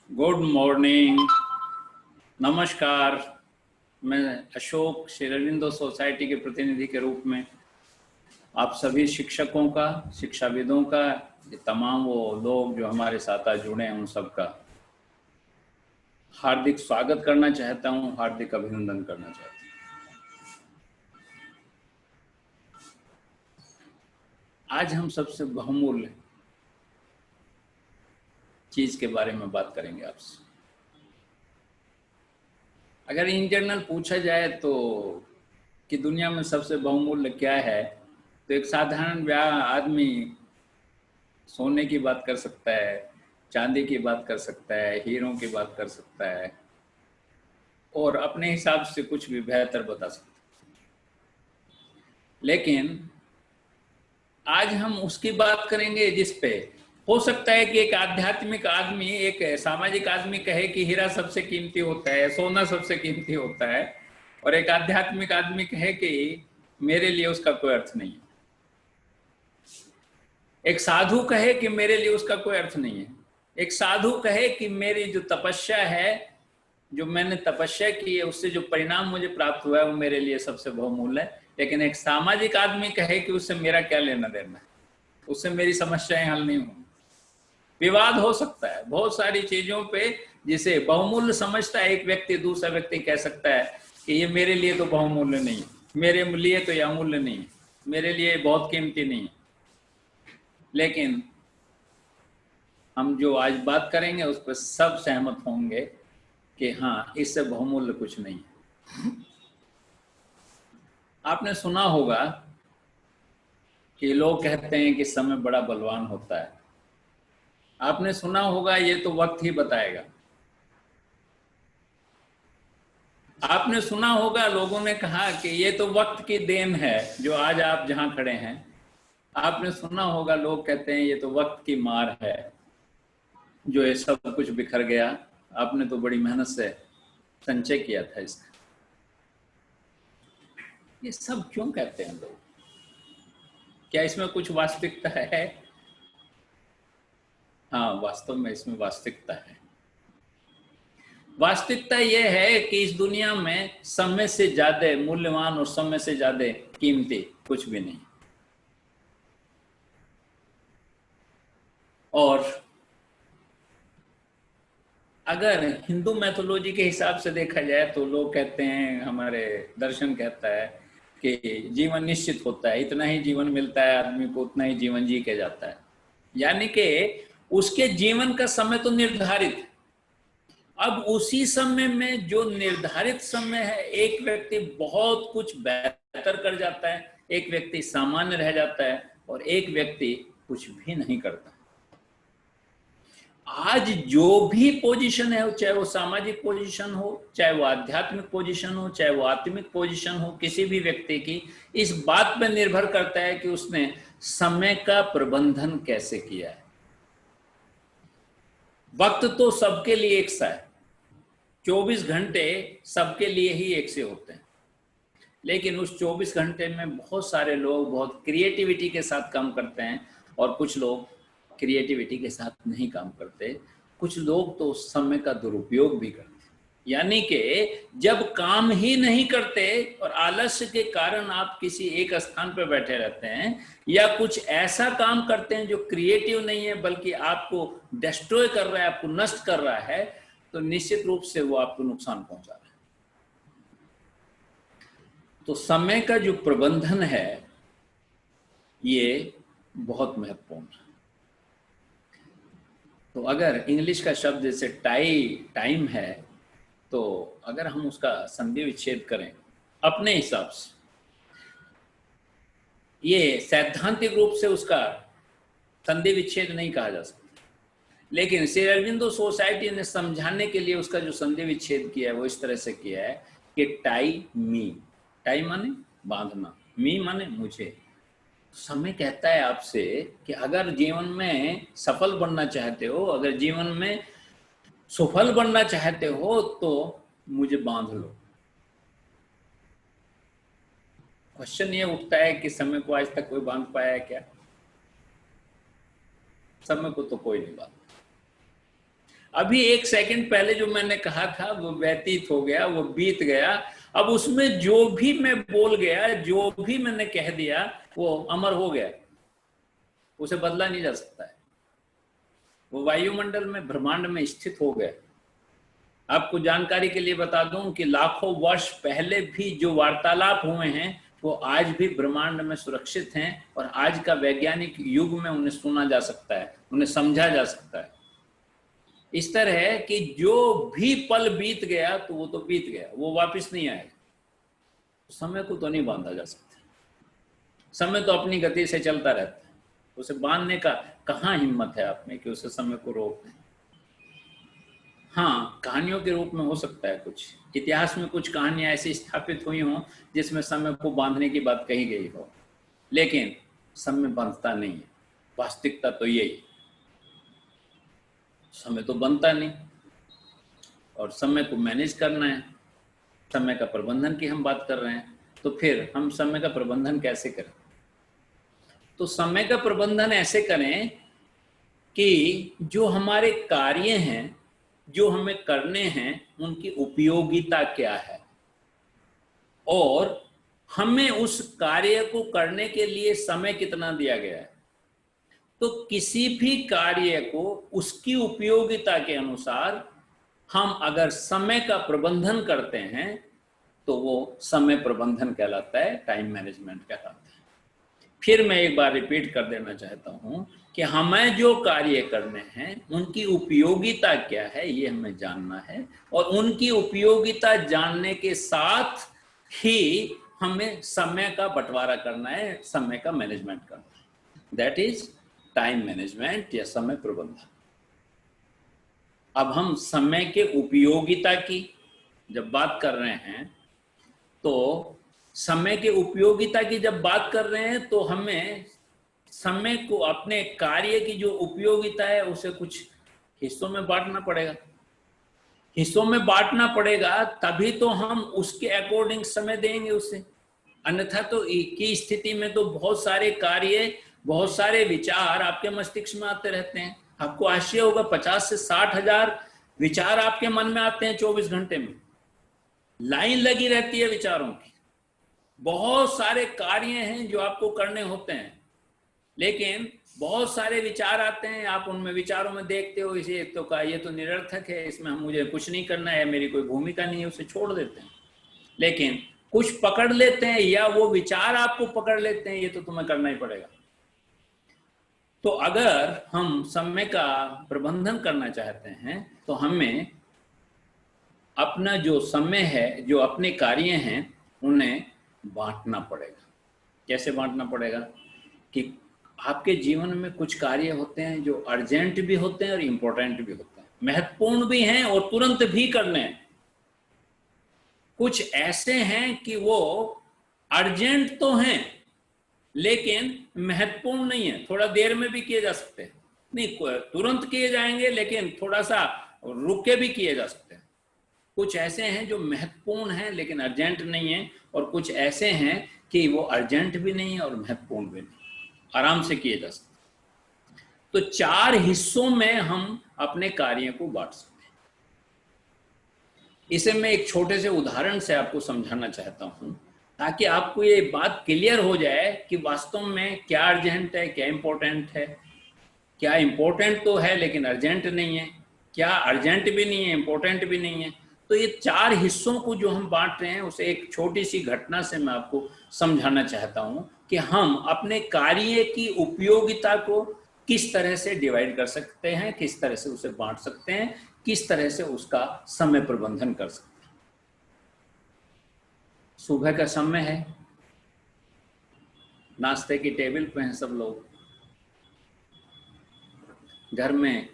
Good morning, नमस्कार। मैं Ashok Shri Aurobindo society के प्रतिनिधि के रूप में आप सभी शिक्षकों का, शिक्षाविदों का, ये तमाम वो लोग जो हमारे साथ आज जुड़े हैं उन सबका हार्दिक स्वागत करना चाहता हूं, हार्दिक अभिनंदन करना चाहता हूं। आज हम सबसे बहुमूल्य चीज के बारे में बात करेंगे आपसे। अगर इन जनरल पूछा जाए तो कि दुनिया में सबसे बहुमूल्य क्या है, तो एक साधारण आदमी सोने की बात कर सकता है, चांदी की बात कर सकता है, हीरों की बात कर सकता है और अपने हिसाब से कुछ भी बेहतर बता सकता है। लेकिन आज हम उसकी बात करेंगे जिस पे हो सकता है कि एक आध्यात्मिक आदमी, एक सामाजिक आदमी कहे कि हीरा सबसे कीमती होता है, सोना सबसे कीमती होता है, और एक आध्यात्मिक आदमी कहे कि मेरे लिए उसका कोई अर्थ नहीं है। एक साधु कहे कि मेरे लिए उसका कोई अर्थ नहीं है। एक साधु कहे कि मेरी जो तपस्या है, जो मैंने तपस्या की है, उससे जो परिणाम मुझे प्राप्त हुआ है वो मेरे लिए सबसे बहुमूल्य है। लेकिन एक सामाजिक आदमी कहे कि उससे मेरा क्या लेना देना है, उससे मेरी समस्याएं हल नहीं होंगी। विवाद हो सकता है बहुत सारी चीजों पे, जिसे बहुमूल्य समझता है एक व्यक्ति, दूसरा व्यक्ति कह सकता है कि ये मेरे लिए तो बहुमूल्य नहीं है, मेरे लिए तो ये अमूल्य नहीं है, मेरे लिए बहुत कीमती नहीं है। लेकिन हम जो आज बात करेंगे उस पर सब सहमत होंगे कि हाँ, इससे बहुमूल्य कुछ नहीं है। आपने सुना होगा कि लोग कहते हैं कि समय बड़ा बलवान होता है। आपने सुना होगा ये तो वक्त ही बताएगा। आपने सुना होगा लोगों ने कहा कि ये तो वक्त की देन है जो आज आप जहां खड़े हैं। आपने सुना होगा लोग कहते हैं ये तो वक्त की मार है जो ये सब कुछ बिखर गया, आपने तो बड़ी मेहनत से संचय किया था इसका। ये सब क्यों कहते हैं लोग? क्या इसमें कुछ वास्तविकता है? हाँ, वास्तव में इसमें वास्तविकता है। वास्तविकता यह है कि इस दुनिया में समय से ज्यादा मूल्यवान और समय से ज्यादा कीमती कुछ भी नहीं। और अगर हिंदू मैथोलॉजी के हिसाब से देखा जाए तो लोग कहते हैं, हमारे दर्शन कहता है कि जीवन निश्चित होता है, इतना ही जीवन मिलता है आदमी को, उतना ही जीवन जी के जाता है। यानी कि उसके जीवन का समय तो निर्धारित है। अब उसी समय में जो निर्धारित समय है, एक व्यक्ति बहुत कुछ बेहतर कर जाता है, एक व्यक्ति सामान्य रह जाता है और एक व्यक्ति कुछ भी नहीं करता। आज जो भी पोजीशन है, चाहे वो सामाजिक पोजीशन हो, चाहे वो आध्यात्मिक पोजीशन हो, चाहे वो आत्मिक पोजीशन हो, किसी भी व्यक्ति की इस बात पर निर्भर करता है कि उसने समय का प्रबंधन कैसे किया है। वक्त तो सबके लिए एक सा है, 24 घंटे सबके लिए ही एक से होते हैं। लेकिन उस 24 घंटे में बहुत सारे लोग बहुत क्रिएटिविटी के साथ काम करते हैं और कुछ लोग क्रिएटिविटी के साथ नहीं काम करते। कुछ लोग तो उस समय का दुरुपयोग भी करते हैं। यानी कि जब काम ही नहीं करते और आलस्य के कारण आप किसी एक स्थान पर बैठे रहते हैं, या कुछ ऐसा काम करते हैं जो क्रिएटिव नहीं है बल्कि आपको डिस्ट्रॉय कर रहा है, आपको नष्ट कर रहा है, तो निश्चित रूप से वो आपको नुकसान पहुंचा रहा है। तो समय का जो प्रबंधन है ये बहुत महत्वपूर्ण है। तो अगर इंग्लिश का शब्द जैसे टाइम है, तो अगर हम उसका संधि विच्छेद करें अपने हिसाब से, ये सैद्धांतिक रूप से उसका संधि विच्छेद नहीं कहा जा सकता, लेकिन श्री अरविंदो सोसाइटी ने समझाने के लिए उसका जो संधि विच्छेद किया है वो इस तरह से किया है कि टाई माने बांधना, मी माने मुझे। समय कहता है आपसे कि अगर जीवन में सफल बनना चाहते हो, अगर जीवन में सफल बनना चाहते हो तो मुझे बांध लो। क्वेश्चन ये उठता है कि समय को आज तक कोई बांध पाया है क्या? समय को तो कोई नहीं बांधता। अभी 1 सेकंड पहले जो मैंने कहा था वो व्यतीत हो गया, वो बीत गया। अब उसमें जो भी मैं बोल गया, जो भी मैंने कह दिया, वो अमर हो गया, उसे बदला नहीं जा सकता है। वो वायुमंडल में, ब्रह्मांड में स्थित हो गया। आपको जानकारी के लिए बता दूं कि लाखों वर्ष पहले भी जो वार्तालाप हुए हैं वो आज भी ब्रह्मांड में सुरक्षित हैं, और आज का वैज्ञानिक युग में उन्हें सुना जा सकता है, उन्हें समझा जा सकता है। इस तरह है कि जो भी पल बीत गया तो वो तो बीत गया, वो वापस नहीं आएगा। समय को तो नहीं बांधा जा सकता। समय तो अपनी गति से चलता रहता है, उसे बांधने का कहाँ हिम्मत है आप में कि उसे समय को रोक दें। हाँ, कहानियों के रूप में हो सकता है, कुछ इतिहास में कुछ कहानियां ऐसी स्थापित हुई हों जिसमें समय को बांधने की बात कही गई हो, लेकिन समय बांधता नहीं है। वास्तविकता तो यही, समय तो बनता नहीं, और समय को मैनेज करना है। समय का प्रबंधन की हम बात कर रहे हैं, तो फिर हम समय का प्रबंधन कैसे करें? तो समय का प्रबंधन ऐसे करें कि जो हमारे कार्य हैं, जो हमें करने हैं, उनकी उपयोगिता क्या है, और हमें उस कार्य को करने के लिए समय कितना दिया गया है। तो किसी भी कार्य को उसकी उपयोगिता के अनुसार हम अगर समय का प्रबंधन करते हैं तो वो समय प्रबंधन कहलाता है, टाइम मैनेजमेंट कहलाता है। फिर मैं एक बार रिपीट कर देना चाहता हूं कि हमें जो कार्य करने हैं उनकी उपयोगिता क्या है, ये हमें जानना है, और उनकी उपयोगिता जानने के साथ ही हमें समय का बंटवारा करना है, समय का मैनेजमेंट करना है। दैट इज टाइम मैनेजमेंट या समय प्रबंधन। अब हम समय के उपयोगिता की जब बात कर रहे हैं, तो समय के उपयोगिता की जब बात कर रहे हैं तो हमें समय को, अपने कार्य की जो उपयोगिता है, उसे कुछ हिस्सों में बांटना पड़ेगा। हिस्सों में बांटना पड़ेगा तभी तो हम उसके अकॉर्डिंग समय देंगे उसे। अन्यथा तो एक ही स्थिति में तो बहुत सारे कार्य, बहुत सारे विचार आपके मस्तिष्क में आते रहते हैं। आपको आश्चर्य होगा, 50 से 60 हजार विचार आपके मन में आते हैं 24 घंटे में। लाइन लगी रहती है विचारों की। बहुत सारे कार्य हैं जो आपको करने होते हैं, लेकिन बहुत सारे विचार आते हैं, आप उनमें विचारों में देखते हो इसे तो का ये तो निरर्थक है, इसमें हम मुझे कुछ नहीं करना है, मेरी कोई भूमिका नहीं है, उसे छोड़ देते हैं। लेकिन कुछ पकड़ लेते हैं, या वो विचार आपको पकड़ लेते हैं, ये तो तुम्हें करना ही पड़ेगा। तो अगर हम समय का प्रबंधन करना चाहते हैं तो हमें अपना जो समय है, जो अपने कार्य हैं, उन्हें बांटना पड़ेगा। कैसे बांटना पड़ेगा? कि आपके जीवन में कुछ कार्य होते हैं जो अर्जेंट भी होते हैं और इम्पोर्टेंट भी होते हैं, महत्वपूर्ण भी हैं और तुरंत भी करने हैं। कुछ ऐसे हैं कि वो अर्जेंट तो हैं लेकिन महत्वपूर्ण नहीं है, थोड़ा देर में भी किए जा सकते हैं। नहीं, तुरंत किए जाएंगे लेकिन थोड़ा सा रुक के भी किए जा सकते हैं। कुछ ऐसे हैं जो महत्वपूर्ण हैं लेकिन अर्जेंट नहीं है, और कुछ ऐसे हैं कि वो अर्जेंट भी नहीं है और महत्वपूर्ण भी नहीं, आराम से किए जा सकते हैं। तो 4 हिस्सों में हम अपने कार्य को बांट सकते हैं। इसे मैं एक छोटे से उदाहरण से आपको समझाना चाहता हूं, ताकि आपको ये बात क्लियर हो जाए कि वास्तव में क्या अर्जेंट है, क्या इंपॉर्टेंट है। क्या इंपॉर्टेंट तो है लेकिन अर्जेंट नहीं है, क्या अर्जेंट भी नहीं है, इंपॉर्टेंट भी नहीं है। तो ये 4 हिस्सों को जो हम बांट रहे हैं, उसे एक छोटी सी घटना से मैं आपको समझाना चाहता हूं कि हम अपने कार्य की उपयोगिता को किस तरह से डिवाइड कर सकते हैं, किस तरह से उसे बांट सकते हैं, किस तरह से उसका समय प्रबंधन कर सकते हैं। सुबह का समय है, नाश्ते की टेबल पे हैं सब लोग। घर में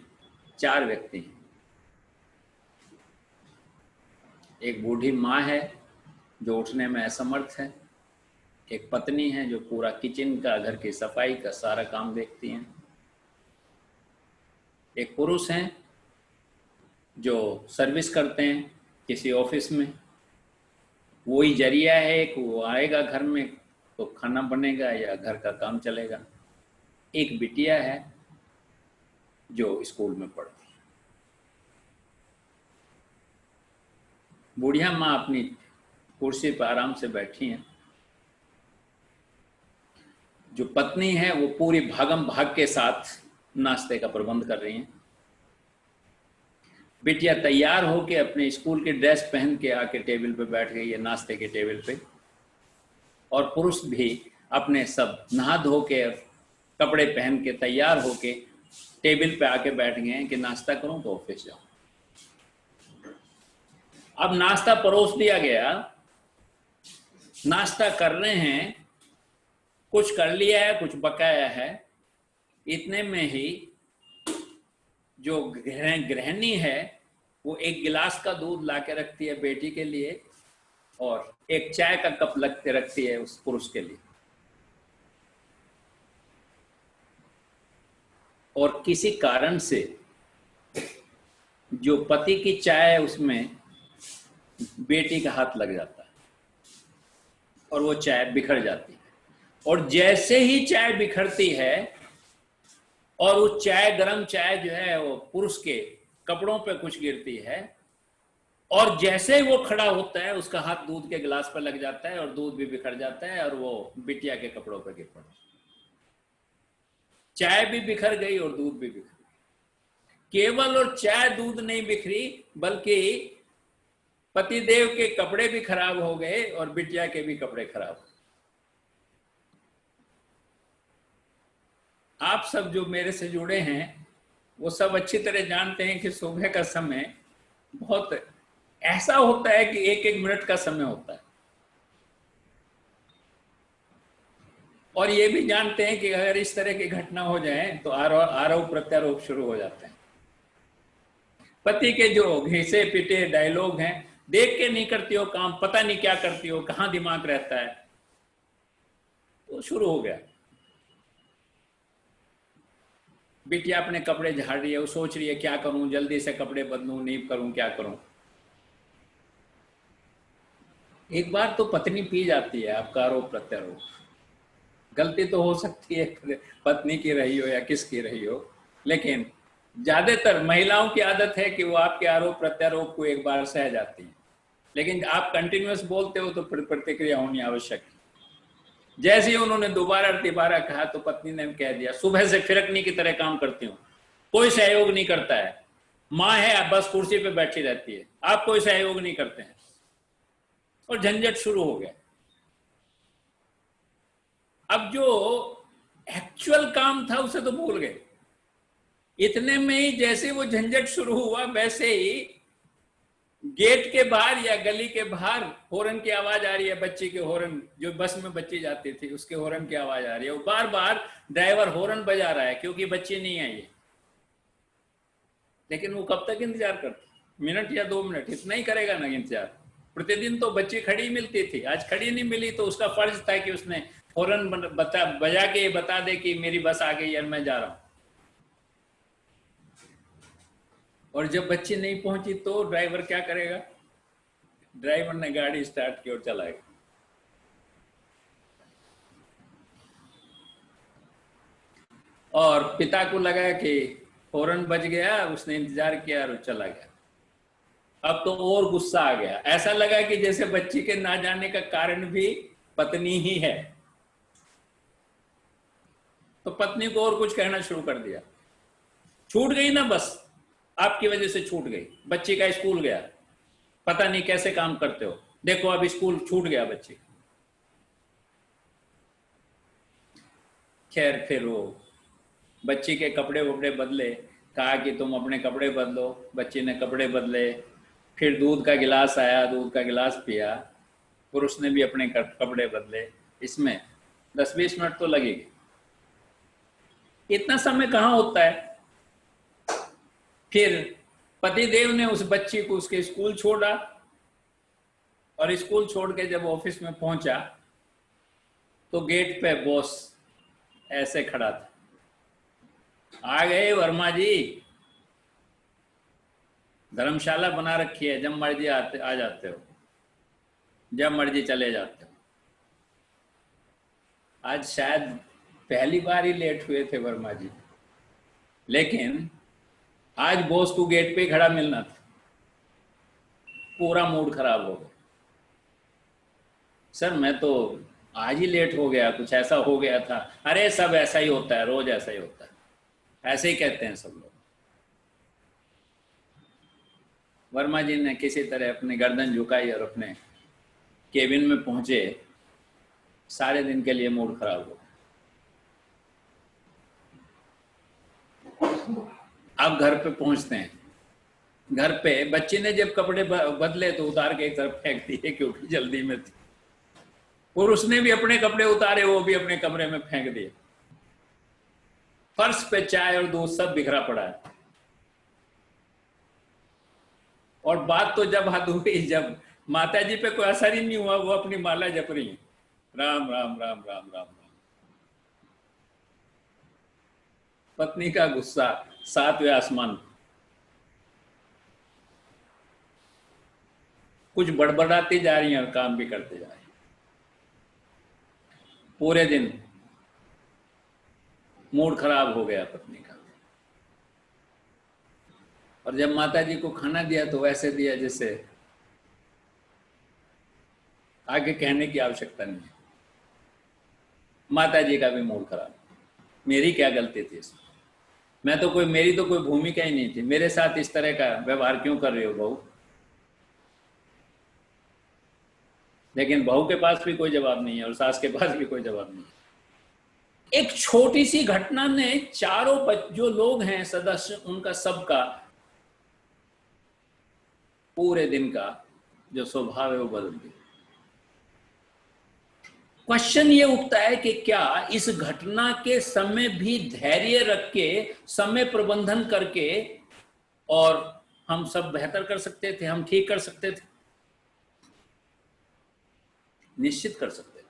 4 व्यक्ति हैं। एक बूढ़ी माँ है जो उठने में असमर्थ है, एक पत्नी है जो पूरा किचन का, घर की सफाई का सारा काम देखती हैं, एक पुरुष हैं जो सर्विस करते हैं किसी ऑफिस में, वही जरिया है कि वो आएगा घर में तो खाना बनेगा या घर का काम चलेगा। एक बिटिया है जो स्कूल में पढ़ती है। बुढ़िया माँ अपनी कुर्सी पर आराम से बैठी हैं। जो पत्नी है वो पूरी भागम भाग के साथ नाश्ते का प्रबंध कर रही हैं। बिटिया तैयार होके अपने स्कूल की ड्रेस पहन के आके टेबल पे बैठ गई है, नाश्ते के टेबल पे। और पुरुष भी अपने सब नहा धो के कपड़े पहन के तैयार होके टेबल पे आके बैठ गए हैं कि नाश्ता करूं तो ऑफिस जाऊं। अब नाश्ता परोस दिया गया, नाश्ता कर रहे हैं, कुछ कर लिया है, कुछ बकाया है। इतने में ही जो गृहिणी है वो एक गिलास का दूध ला के रखती है बेटी के लिए और एक चाय का कप रखती है उस पुरुष के लिए। और किसी कारण से जो पति की चाय है उसमें बेटी का हाथ लग जाता है और वो चाय बिखर जाती है। और जैसे ही चाय बिखरती है और वो चाय, गरम चाय जो है वो पुरुष के कपड़ों पे कुछ गिरती है और जैसे ही वो खड़ा होता है उसका हाथ दूध के गिलास पर लग जाता है और दूध भी बिखर जाता है और वो बिटिया के कपड़ों पर गिर पड़ता है। चाय भी बिखर गई और दूध भी बिखर गई। केवल और चाय दूध नहीं बिखरी बल्कि पतिदेव के कपड़े भी खराब हो गए और बिटिया के भी कपड़े खराब हो गए। आप सब जो मेरे से जुड़े हैं वो सब अच्छी तरह जानते हैं कि सुबह का समय बहुत ऐसा होता है कि एक एक मिनट का समय होता है। और ये भी जानते हैं कि अगर इस तरह की घटना हो जाए तो आरोप प्रत्यारोप शुरू हो जाते हैं। पति के जो घिसे पिटे डायलॉग हैं, देख के नहीं करती हो काम, पता नहीं क्या करती हो, कहां दिमाग रहता है, तो शुरू हो गया। बिटिया अपने कपड़े झाड़ रही है, वो सोच रही है क्या करूं, जल्दी से कपड़े बदलूं, नहीं करूं, क्या करूं। एक बार तो पत्नी पी जाती है, आपका आरोप प्रत्यारोप। गलती तो हो सकती है पत्नी की रही हो या किसकी रही हो, लेकिन ज्यादातर महिलाओं की आदत है कि वो आपके आरोप प्रत्यारोप को एक बार सह जाती है, लेकिन आप कंटिन्यूअस बोलते हो तो फिर प्रतिक्रिया होनी आवश्यक है। जैसे ही उन्होंने दोबारा तिबारा कहा तो पत्नी ने कह दिया, सुबह से फिरकनी की तरह काम करती हूँ, कोई सहयोग नहीं करता है, माँ है बस कुर्सी पे बैठी रहती है, आप कोई सहयोग नहीं करते हैं। और झंझट शुरू हो गया। अब जो एक्चुअल काम था उसे तो भूल गए। इतने में ही जैसे वो झंझट शुरू हुआ वैसे ही गेट के बाहर या गली के बाहर हॉर्न की आवाज आ रही है, बच्ची के हॉर्न, जो बस में बच्ची जाती थी उसके हॉर्न की आवाज आ रही है। वो बार बार ड्राइवर हॉर्न बजा रहा है क्योंकि बच्ची नहीं आई है। लेकिन वो कब तक इंतजार करता, मिनट या 2 मिनट, इतना ही करेगा ना इंतजार। प्रतिदिन तो बच्ची खड़ी मिलती थी, आज खड़ी नहीं मिली तो उसका फर्ज था कि उसने हॉर्न बजा के बता दे कि मेरी बस आ गई है, मैं जा रहा हूं। और जब बच्ची नहीं पहुंची तो ड्राइवर क्या करेगा? ड्राइवर ने गाड़ी स्टार्ट की और चला गया। और पिता को लगा कि हॉर्न बज गया, उसने इंतजार किया और चला गया। अब तो और गुस्सा आ गया, ऐसा लगा कि जैसे बच्ची के ना जाने का कारण भी पत्नी ही है। तो पत्नी को और कुछ कहना शुरू कर दिया, छूट गई ना बस, आपकी वजह से छूट गई, बच्ची का स्कूल गया, पता नहीं कैसे काम करते हो, देखो अब स्कूल छूट गया बच्ची। खैर फिर वो बच्ची के कपड़े वपड़े बदले, कहा कि तुम अपने कपड़े बदलो, बच्ची ने कपड़े बदले। फिर दूध का गिलास आया, दूध का गिलास पिया, पुरुष ने भी अपने कपड़े बदले। इसमें 10-20 मिनट तो लगेगी। इतना समय कहाँ होता है। फिर पतिदेव ने उस बच्ची को उसके स्कूल छोड़ा और स्कूल छोड़ के जब ऑफिस में पहुंचा तो गेट पे बॉस ऐसे खड़ा था, आ गए वर्मा जी, धर्मशाला बना रखी है, जब मर्जी आते आ जाते हो, जब मर्जी चले जाते हो। आज शायद पहली बार ही लेट हुए थे वर्मा जी, लेकिन आज बॉस को गेट पे खड़ा मिलना था, पूरा मूड खराब हो गया। सर मैं तो आज ही लेट हो गया, कुछ ऐसा हो गया था। अरे सब ऐसा ही होता है, रोज ऐसा ही होता है, ऐसे ही कहते हैं सब लोग। वर्मा जी ने किसी तरह अपनी गर्दन झुकाई और अपने केबिन में पहुंचे। सारे दिन के लिए मूड खराब हो गया। अब घर पे पहुंचते हैं, घर पे बच्ची ने जब कपड़े बदले तो उतार के एक तरफ फेंक दिए क्योंकि जल्दी में थी, और उसने भी अपने कपड़े उतारे, वो भी अपने कमरे में फेंक दिए। फर्श पे चाय और दूध सब बिखरा पड़ा है। और बात तो जब हद हुई, जब माता जी पे कोई असर ही नहीं हुआ, वो अपनी माला जप रही है, राम राम राम राम राम राम। पत्नी का गुस्सा 7वें आसमान। कुछ बड़बड़ाती जा रही हैं और काम भी करते जा रही हैं। पूरे दिन मूड खराब हो गया पत्नी का। और जब माता जी को खाना दिया तो वैसे दिया जैसे आगे कहने की आवश्यकता नहीं है। माता जी का भी मूड खराब। मेरी क्या गलती थी इसमें? मैं तो मेरी तो कोई भूमिका ही नहीं थी। मेरे साथ इस तरह का व्यवहार क्यों कर रहे हो बहू? लेकिन बहू के पास भी कोई जवाब नहीं है और सास के पास भी कोई जवाब नहीं है। एक छोटी सी घटना ने चारों जो लोग हैं सदस्य, उनका सबका पूरे दिन का जो स्वभाव है वो बदल दिया। क्वेश्चन ये उठता है कि क्या इस घटना के समय भी धैर्य रख के, समय प्रबंधन करके, और हम सब बेहतर कर सकते थे, हम ठीक कर सकते थे? निश्चित कर सकते थे।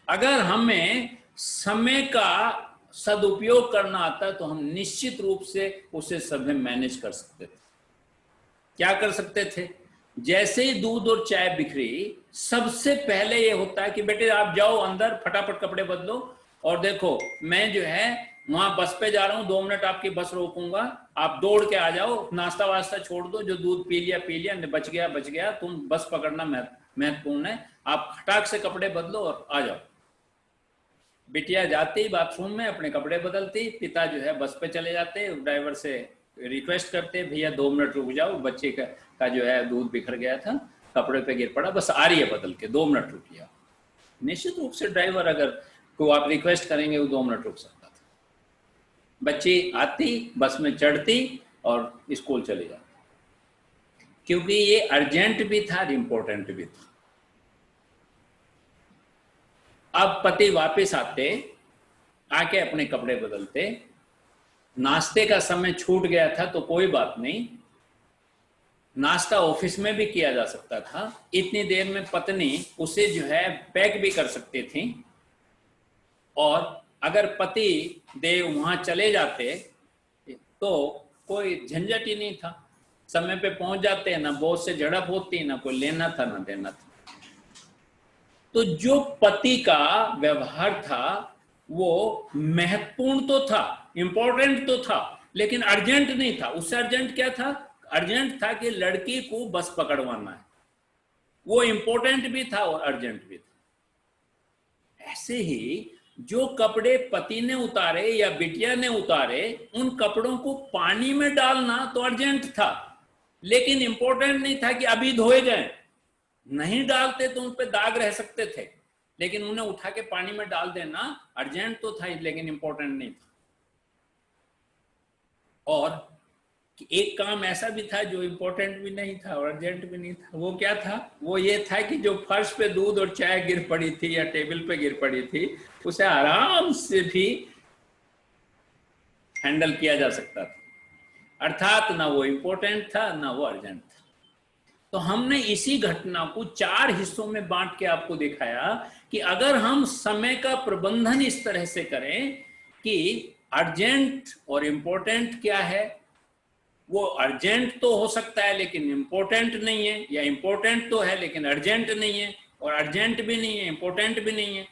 अगर हमें समय का सदुपयोग करना आता तो हम निश्चित रूप से उसे सभी मैनेज कर सकते थे। क्या कर सकते थे? जैसे ही दूध और चाय बिखरी, सबसे पहले ये होता है कि बेटे आप जाओ अंदर, फटाफट कपड़े बदलो, और देखो मैं जो है वहां बस पे जा रहा हूं, 2 मिनट आपकी बस रोकूंगा, आप दौड़ के आ जाओ, नाश्ता वास्ता छोड़ दो, जो दूध पी लिया, बच गया, तुम बस पकड़ना महत्वपूर्ण है, आप खटाक से कपड़े बदलो और आ जाओ। बिटिया जाती बाथरूम में अपने कपड़े बदलती, पिता जो है बस पे चले जाते, ड्राइवर से रिक्वेस्ट करते भैया 2 मिनट रुक जाओ, बच्चे का जो है दूध बिखर गया था, कपड़े पे गिर पड़ा, बस आ रही है बदल के, 2 मिनट रुकिए। निश्चित रूप से ड्राइवर अगर को आप रिक्वेस्ट करेंगे वो 2 मिनट रुक सकता था। बच्ची आती, बस में चढ़ती और स्कूल चले जाती, क्योंकि ये अर्जेंट भी था और इम्पोर्टेंट भी था। अब पति वापस आते, आके अपने कपड़े बदलते, नाश्ते का समय छूट गया था तो कोई बात नहीं, नाश्ता ऑफिस में भी किया जा सकता था, इतनी देर में पत्नी उसे जो है पैक भी कर सकती थी, और अगर पति देव वहां चले जाते तो कोई झंझट ही नहीं था, समय पे पहुंच जाते, ना बॉस से झड़प होती, ना कोई लेना था ना देना था। तो जो पति का व्यवहार था वो महत्वपूर्ण तो था, इंपॉर्टेंट तो था, लेकिन अर्जेंट नहीं था। उससे अर्जेंट क्या था? अर्जेंट था कि लड़की को बस पकड़वाना है, वो इंपॉर्टेंट भी था और अर्जेंट भी था। ऐसे ही जो कपड़े पति ने उतारे या बिटिया ने उतारे, उन कपड़ों को पानी में डालना तो अर्जेंट था, लेकिन इंपॉर्टेंट नहीं था कि अभी धोए जाएं। नहीं डालते तो उन पे दाग रह सकते थे, लेकिन उन्हें उठा के पानी में डाल देना अर्जेंट तो था लेकिन इंपॉर्टेंट नहीं था। और एक काम ऐसा भी था जो इंपॉर्टेंट भी नहीं था और अर्जेंट भी नहीं था। वो क्या था? वो ये था कि जो फर्श पे दूध और चाय गिर पड़ी थी या टेबल पे गिर पड़ी थी, उसे आराम से भी हैंडल किया जा सकता था। अर्थात ना वो इंपॉर्टेंट था ना वो अर्जेंट था। तो हमने इसी घटना को 4 हिस्सों में बांट के आपको दिखाया कि अगर हम समय का प्रबंधन इस तरह से करें कि अर्जेंट और इंपॉर्टेंट क्या है, वो अर्जेंट तो हो सकता है लेकिन इंपॉर्टेंट नहीं है, या इंपॉर्टेंट तो है लेकिन अर्जेंट नहीं है, और अर्जेंट भी नहीं है इंपॉर्टेंट भी नहीं है,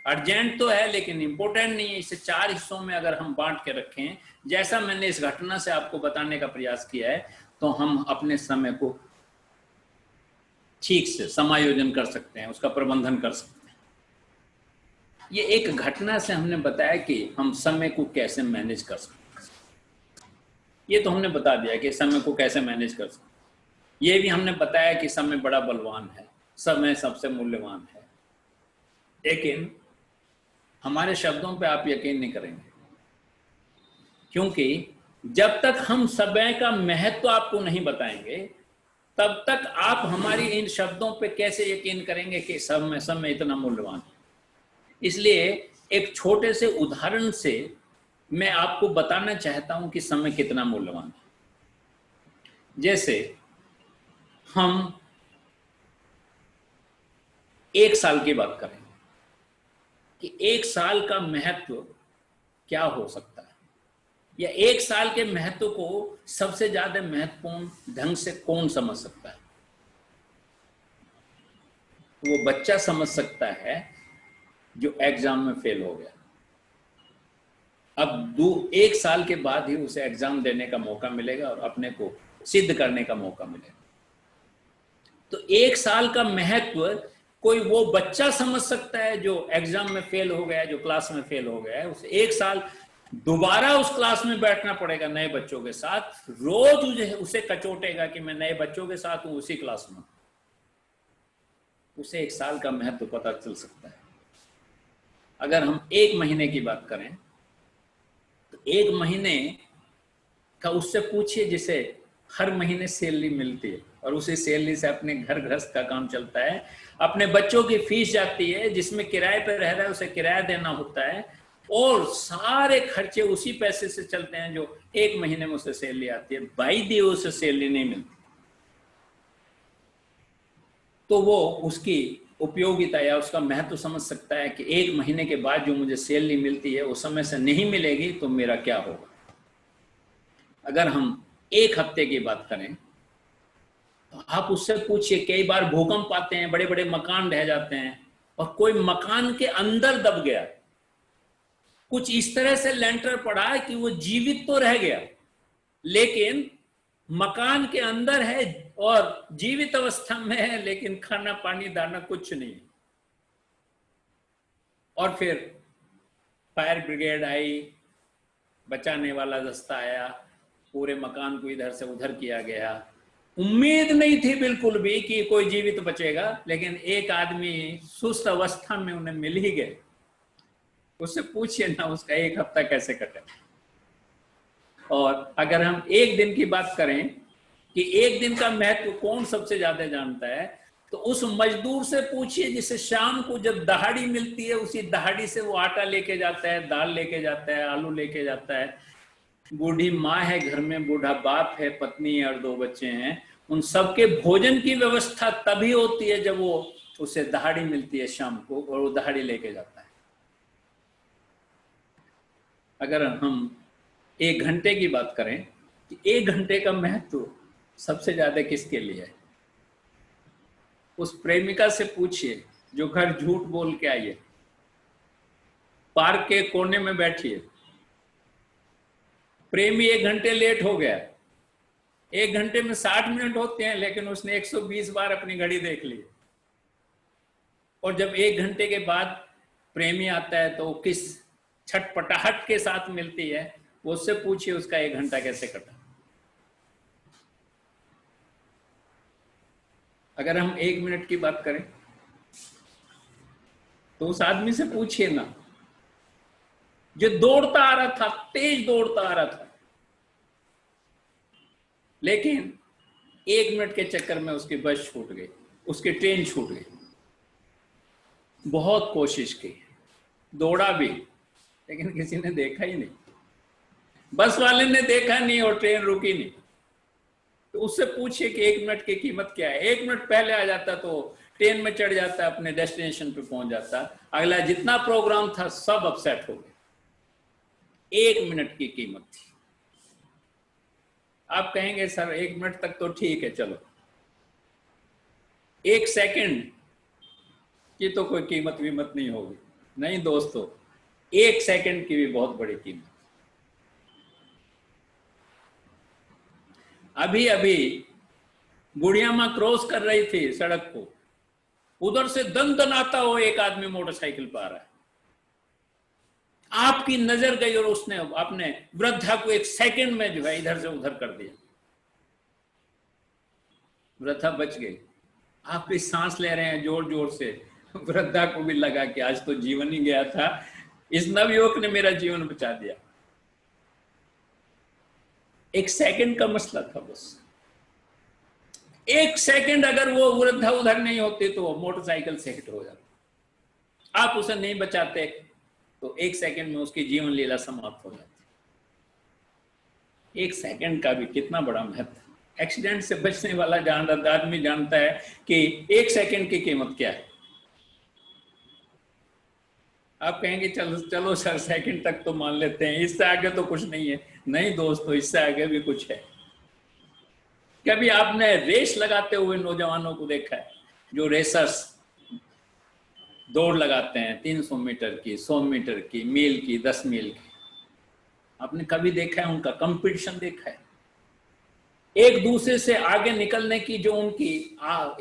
अर्जेंट तो है लेकिन इंपॉर्टेंट नहीं है। इसे 4 हिस्सों में अगर हम बांट के रखें, जैसा मैंने इस घटना से आपको बताने का प्रयास किया है, तो हम अपने समय को ठीक से समायोजन कर सकते हैं, उसका प्रबंधन कर सकते हैं। ये एक घटना से हमने बताया कि हम समय को कैसे मैनेज कर सकते हैं। ये तो हमने बता दिया कि समय को कैसे मैनेज कर सकते हैं। ये भी हमने बताया कि समय बड़ा बलवान है, समय सबसे मूल्यवान है। लेकिन हमारे शब्दों पे आप यकीन नहीं करेंगे, क्योंकि जब तक हम समय का महत्व आपको नहीं बताएंगे, तब तक आप हमारी इन शब्दों पे कैसे यकीन करेंगे कि समय इतना मूल्यवान है। इसलिए एक छोटे से उदाहरण से मैं आपको बताना चाहता हूं कि समय कितना मूल्यवान है। जैसे हम 1 साल की बात करें कि 1 साल का महत्व क्या हो सकता है, या 1 साल के महत्व को सबसे ज्यादा महत्वपूर्ण ढंग से कौन समझ सकता है? वो बच्चा समझ सकता है जो एग्जाम में फेल हो गया। अब 1 साल के बाद ही उसे एग्जाम देने का मौका मिलेगा और अपने को सिद्ध करने का मौका मिलेगा। तो 1 साल का महत्व कोई वो बच्चा समझ सकता है जो एग्जाम में फेल हो गया, जो क्लास में फेल हो गया है। उसे 1 साल दोबारा उस क्लास में बैठना पड़ेगा नए बच्चों के साथ, रोज उसे कचोटेगा कि मैं नए बच्चों के साथ हूं उसी क्लास में। उसे 1 साल का महत्व पता चल सकता है। अगर हम 1 महीने की बात करें तो 1 महीने का उससे पूछिए जिसे हर महीने सैलरी मिलती है और उसी सैलरी से अपने घर गृहस्थ का काम चलता है, अपने बच्चों की फीस जाती है, जिसमें किराए पर रह रहा है उसे किराया देना होता है, और सारे खर्चे उसी पैसे से चलते हैं जो 1 महीने में उसे सैलरी आती है। बाई दी उसे सैलरी नहीं मिलती, तो वो उसकी उपयोगिता या उसका महत्व समझ सकता है कि 1 महीने के बाद जो मुझे सैलरी मिलती है उस समय से नहीं मिलेगी तो मेरा क्या होगा। अगर हम 1 हफ्ते की बात करें तो आप उससे पूछिए, कई बार भूकंप आते हैं, बड़े बड़े मकान ढह जाते हैं और कोई मकान के अंदर दब गया, कुछ इस तरह से लेंटर पड़ा कि वो जीवित तो रह गया लेकिन मकान के अंदर है और जीवित अवस्था में है, लेकिन खाना पानी दाना कुछ नहीं। और फिर फायर ब्रिगेड आई, बचाने वाला दस्ता आया, पूरे मकान को इधर से उधर किया गया। उम्मीद नहीं थी बिल्कुल भी कि कोई जीवित बचेगा, लेकिन एक आदमी सुस्त अवस्था में उन्हें मिल ही गए। उससे पूछिए ना उसका 1 हफ्ता कैसे कटे। और अगर हम 1 दिन की बात करें कि 1 दिन का महत्व कौन सबसे ज्यादा जानता है, तो उस मजदूर से पूछिए जिसे शाम को जब दहाड़ी मिलती है उसी दहाड़ी से वो आटा लेके जाता है, दाल लेके जाता है, आलू लेके जाता है। बूढ़ी माँ है घर में, बूढ़ा बाप है, पत्नी है और 2 बच्चे हैं। उन सबके भोजन की व्यवस्था तभी होती है जब वो उसे दहाड़ी मिलती है शाम को और वो दहाड़ी लेके जाता है। अगर हम 1 घंटे की बात करें कि 1 घंटे का महत्व सबसे ज्यादा किसके लिए है, उस प्रेमिका से पूछिए जो घर झूठ बोल के आई है, पार्क के कोने में बैठी है। प्रेमी 1 घंटे लेट हो गया, 1 घंटे में 60 मिनट होते हैं लेकिन उसने 120 बार अपनी घड़ी देख ली। और जब 1 घंटे के बाद प्रेमी आता है तो किस छटपटाहट के साथ मिलती है, वो उससे पूछिए उसका 1 घंटा कैसे कटा। अगर हम 1 मिनट की बात करें तो उस आदमी से पूछिए ना जो दौड़ता आ रहा था, तेज दौड़ता आ रहा था, लेकिन 1 मिनट के चक्कर में उसकी बस छूट गई, उसकी ट्रेन छूट गई। बहुत कोशिश की, दौड़ा भी, लेकिन किसी ने देखा ही नहीं, बस वाले ने देखा नहीं और ट्रेन रुकी नहीं। तो उससे पूछिए कि 1 मिनट की कीमत क्या है। 1 मिनट पहले आ जाता तो ट्रेन में चढ़ जाता, अपने डेस्टिनेशन पे पहुंच जाता, अगला जितना प्रोग्राम था सब अपसेट हो गया। 1 मिनट की कीमत थी। आप कहेंगे सर 1 मिनट तक तो ठीक है, चलो 1 सेकंड की तो कोई कीमत वीमत नहीं होगी, नहीं दोस्तों, 1 सेकंड की भी बहुत बड़ी कीमत। अभी अभी बुढ़िया माँ क्रॉस कर रही थी सड़क को, उधर से दन दन आता हो एक आदमी मोटरसाइकिल पर आ रहा है, आपकी नजर गई और उसने अपने वृद्धा को 1 सेकंड में जो है इधर से उधर कर दिया, वृद्धा बच गई। आप भी सांस ले रहे हैं जोर जोर से, वृद्धा को भी लगा कि आज तो जीवन ही गया था, इस नवयुवक ने मेरा जीवन बचा दिया। 1 सेकंड का मसला था बस। 1 सेकंड अगर वो वृद्धा उधर नहीं होती तो मोटरसाइकिल से हिट हो जाता। आप उसे नहीं बचाते तो 1 सेकंड में उसकी जीवन लीला समाप्त हो जाती। 1 सेकंड का भी कितना बड़ा महत्व। एक्सीडेंट से बचने वाला आदमी जानता है कि 1 सेकंड की कीमत क्या है। आप कहेंगे चलो चलो सर, सेकंड तक तो मान लेते हैं, इससे आगे तो कुछ नहीं है। नहीं दोस्तों, इससे आगे भी कुछ है। कभी आपने रेस लगाते हुए नौजवानों को देखा है, जो रेसर्स दौड़ लगाते हैं 300 मीटर की, 100 मीटर की, मील की, 10 मील की? आपने कभी देखा है उनका कंपटीशन देखा है? एक दूसरे से आगे निकलने की जो उनकी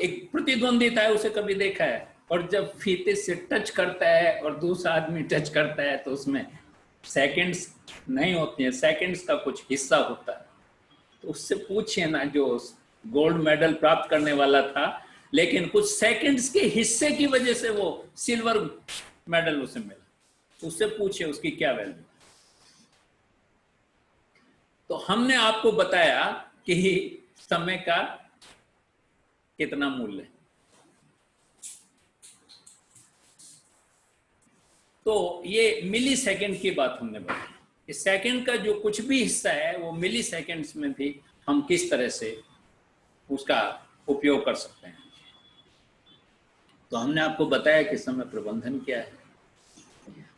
एक प्रतिद्वंदिता है, उसे कभी देखा है? और जब फीते से टच करता है और दूसरा आदमी टच करता है तो उसमें सेकंड्स नहीं होती हैं, सेकंड्स का कुछ हिस्सा होता है। तो उससे पूछिए ना, जो गोल्ड मेडल प्राप्त करने वाला था, लेकिन कुछ सेकंड्स के हिस्से की वजह से वो सिल्वर मेडल उसे मिला, उससे पूछिए उसकी क्या वैल्यू। तो हमने आपको बताया कि समय का कितना मूल्य है। तो ये मिली सेकंड की बात हमने बताई। इस सेकंड का जो कुछ भी हिस्सा है वो मिली सेकंड्स में भी हम किस तरह से उसका उपयोग कर सकते हैं। तो हमने आपको बताया कि समय प्रबंधन क्या है,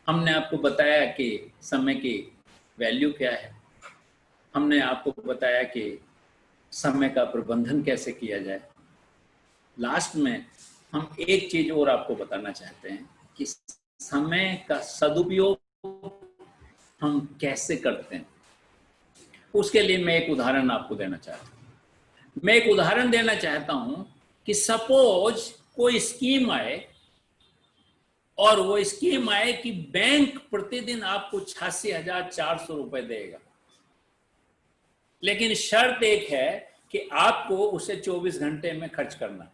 हमने आपको बताया कि समय की वैल्यू क्या है, हमने आपको बताया कि समय का प्रबंधन कैसे किया जाए। लास्ट में हम एक चीज और आपको बताना चाहते हैं कि समय का सदुपयोग हम कैसे करते हैं। उसके लिए मैं एक उदाहरण आपको देना चाहता हूं। मैं एक उदाहरण देना चाहता हूं कि सपोज कोई स्कीम आए, और वो स्कीम आए कि बैंक प्रतिदिन आपको 86,400 रुपए देगा, लेकिन शर्त एक है कि आपको उसे 24 घंटे में खर्च करना।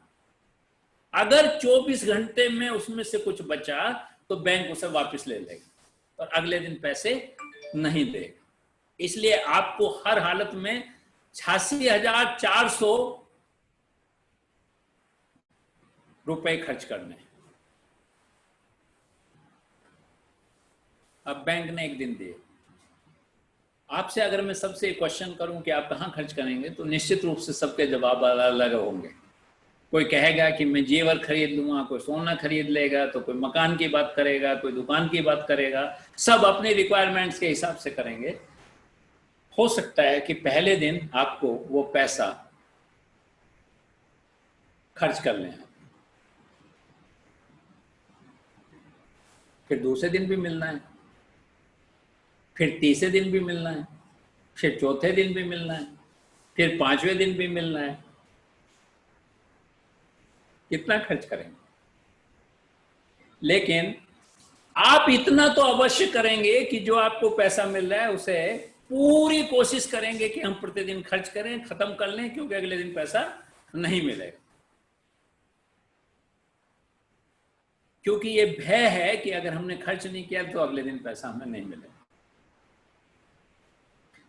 अगर 24 घंटे में उसमें से कुछ बचा तो बैंक उसे वापस ले लेगा और अगले दिन पैसे नहीं देगा। इसलिए आपको हर हालत में 86,400 रुपए खर्च करने हैं। अब बैंक ने एक दिन दिए, आपसे अगर मैं सबसे क्वेश्चन करूं कि आप कहां खर्च करेंगे, तो निश्चित रूप से सबके जवाब अलग होंगे। कोई कहेगा कि मैं जेवर खरीद लूंगा, कोई सोना खरीद लेगा, तो कोई मकान की बात करेगा, कोई दुकान की बात करेगा। सब अपनी रिक्वायरमेंट्स के हिसाब से करेंगे। हो सकता है कि पहले दिन आपको वो पैसा खर्च कर लें, फिर दूसरे दिन भी मिलना है, फिर तीसरे दिन भी मिलना है, फिर चौथे दिन भी मिलना है, फिर 5वें दिन भी मिलना है। कितना खर्च करेंगे? लेकिन आप इतना तो अवश्य करेंगे कि जो आपको पैसा मिल रहा है उसे पूरी कोशिश करेंगे कि हम प्रतिदिन खर्च करें, खत्म कर लें, क्योंकि अगले दिन पैसा नहीं मिलेगा। क्योंकि ये भय है कि अगर हमने खर्च नहीं किया तो अगले दिन पैसा हमें नहीं मिलेगा।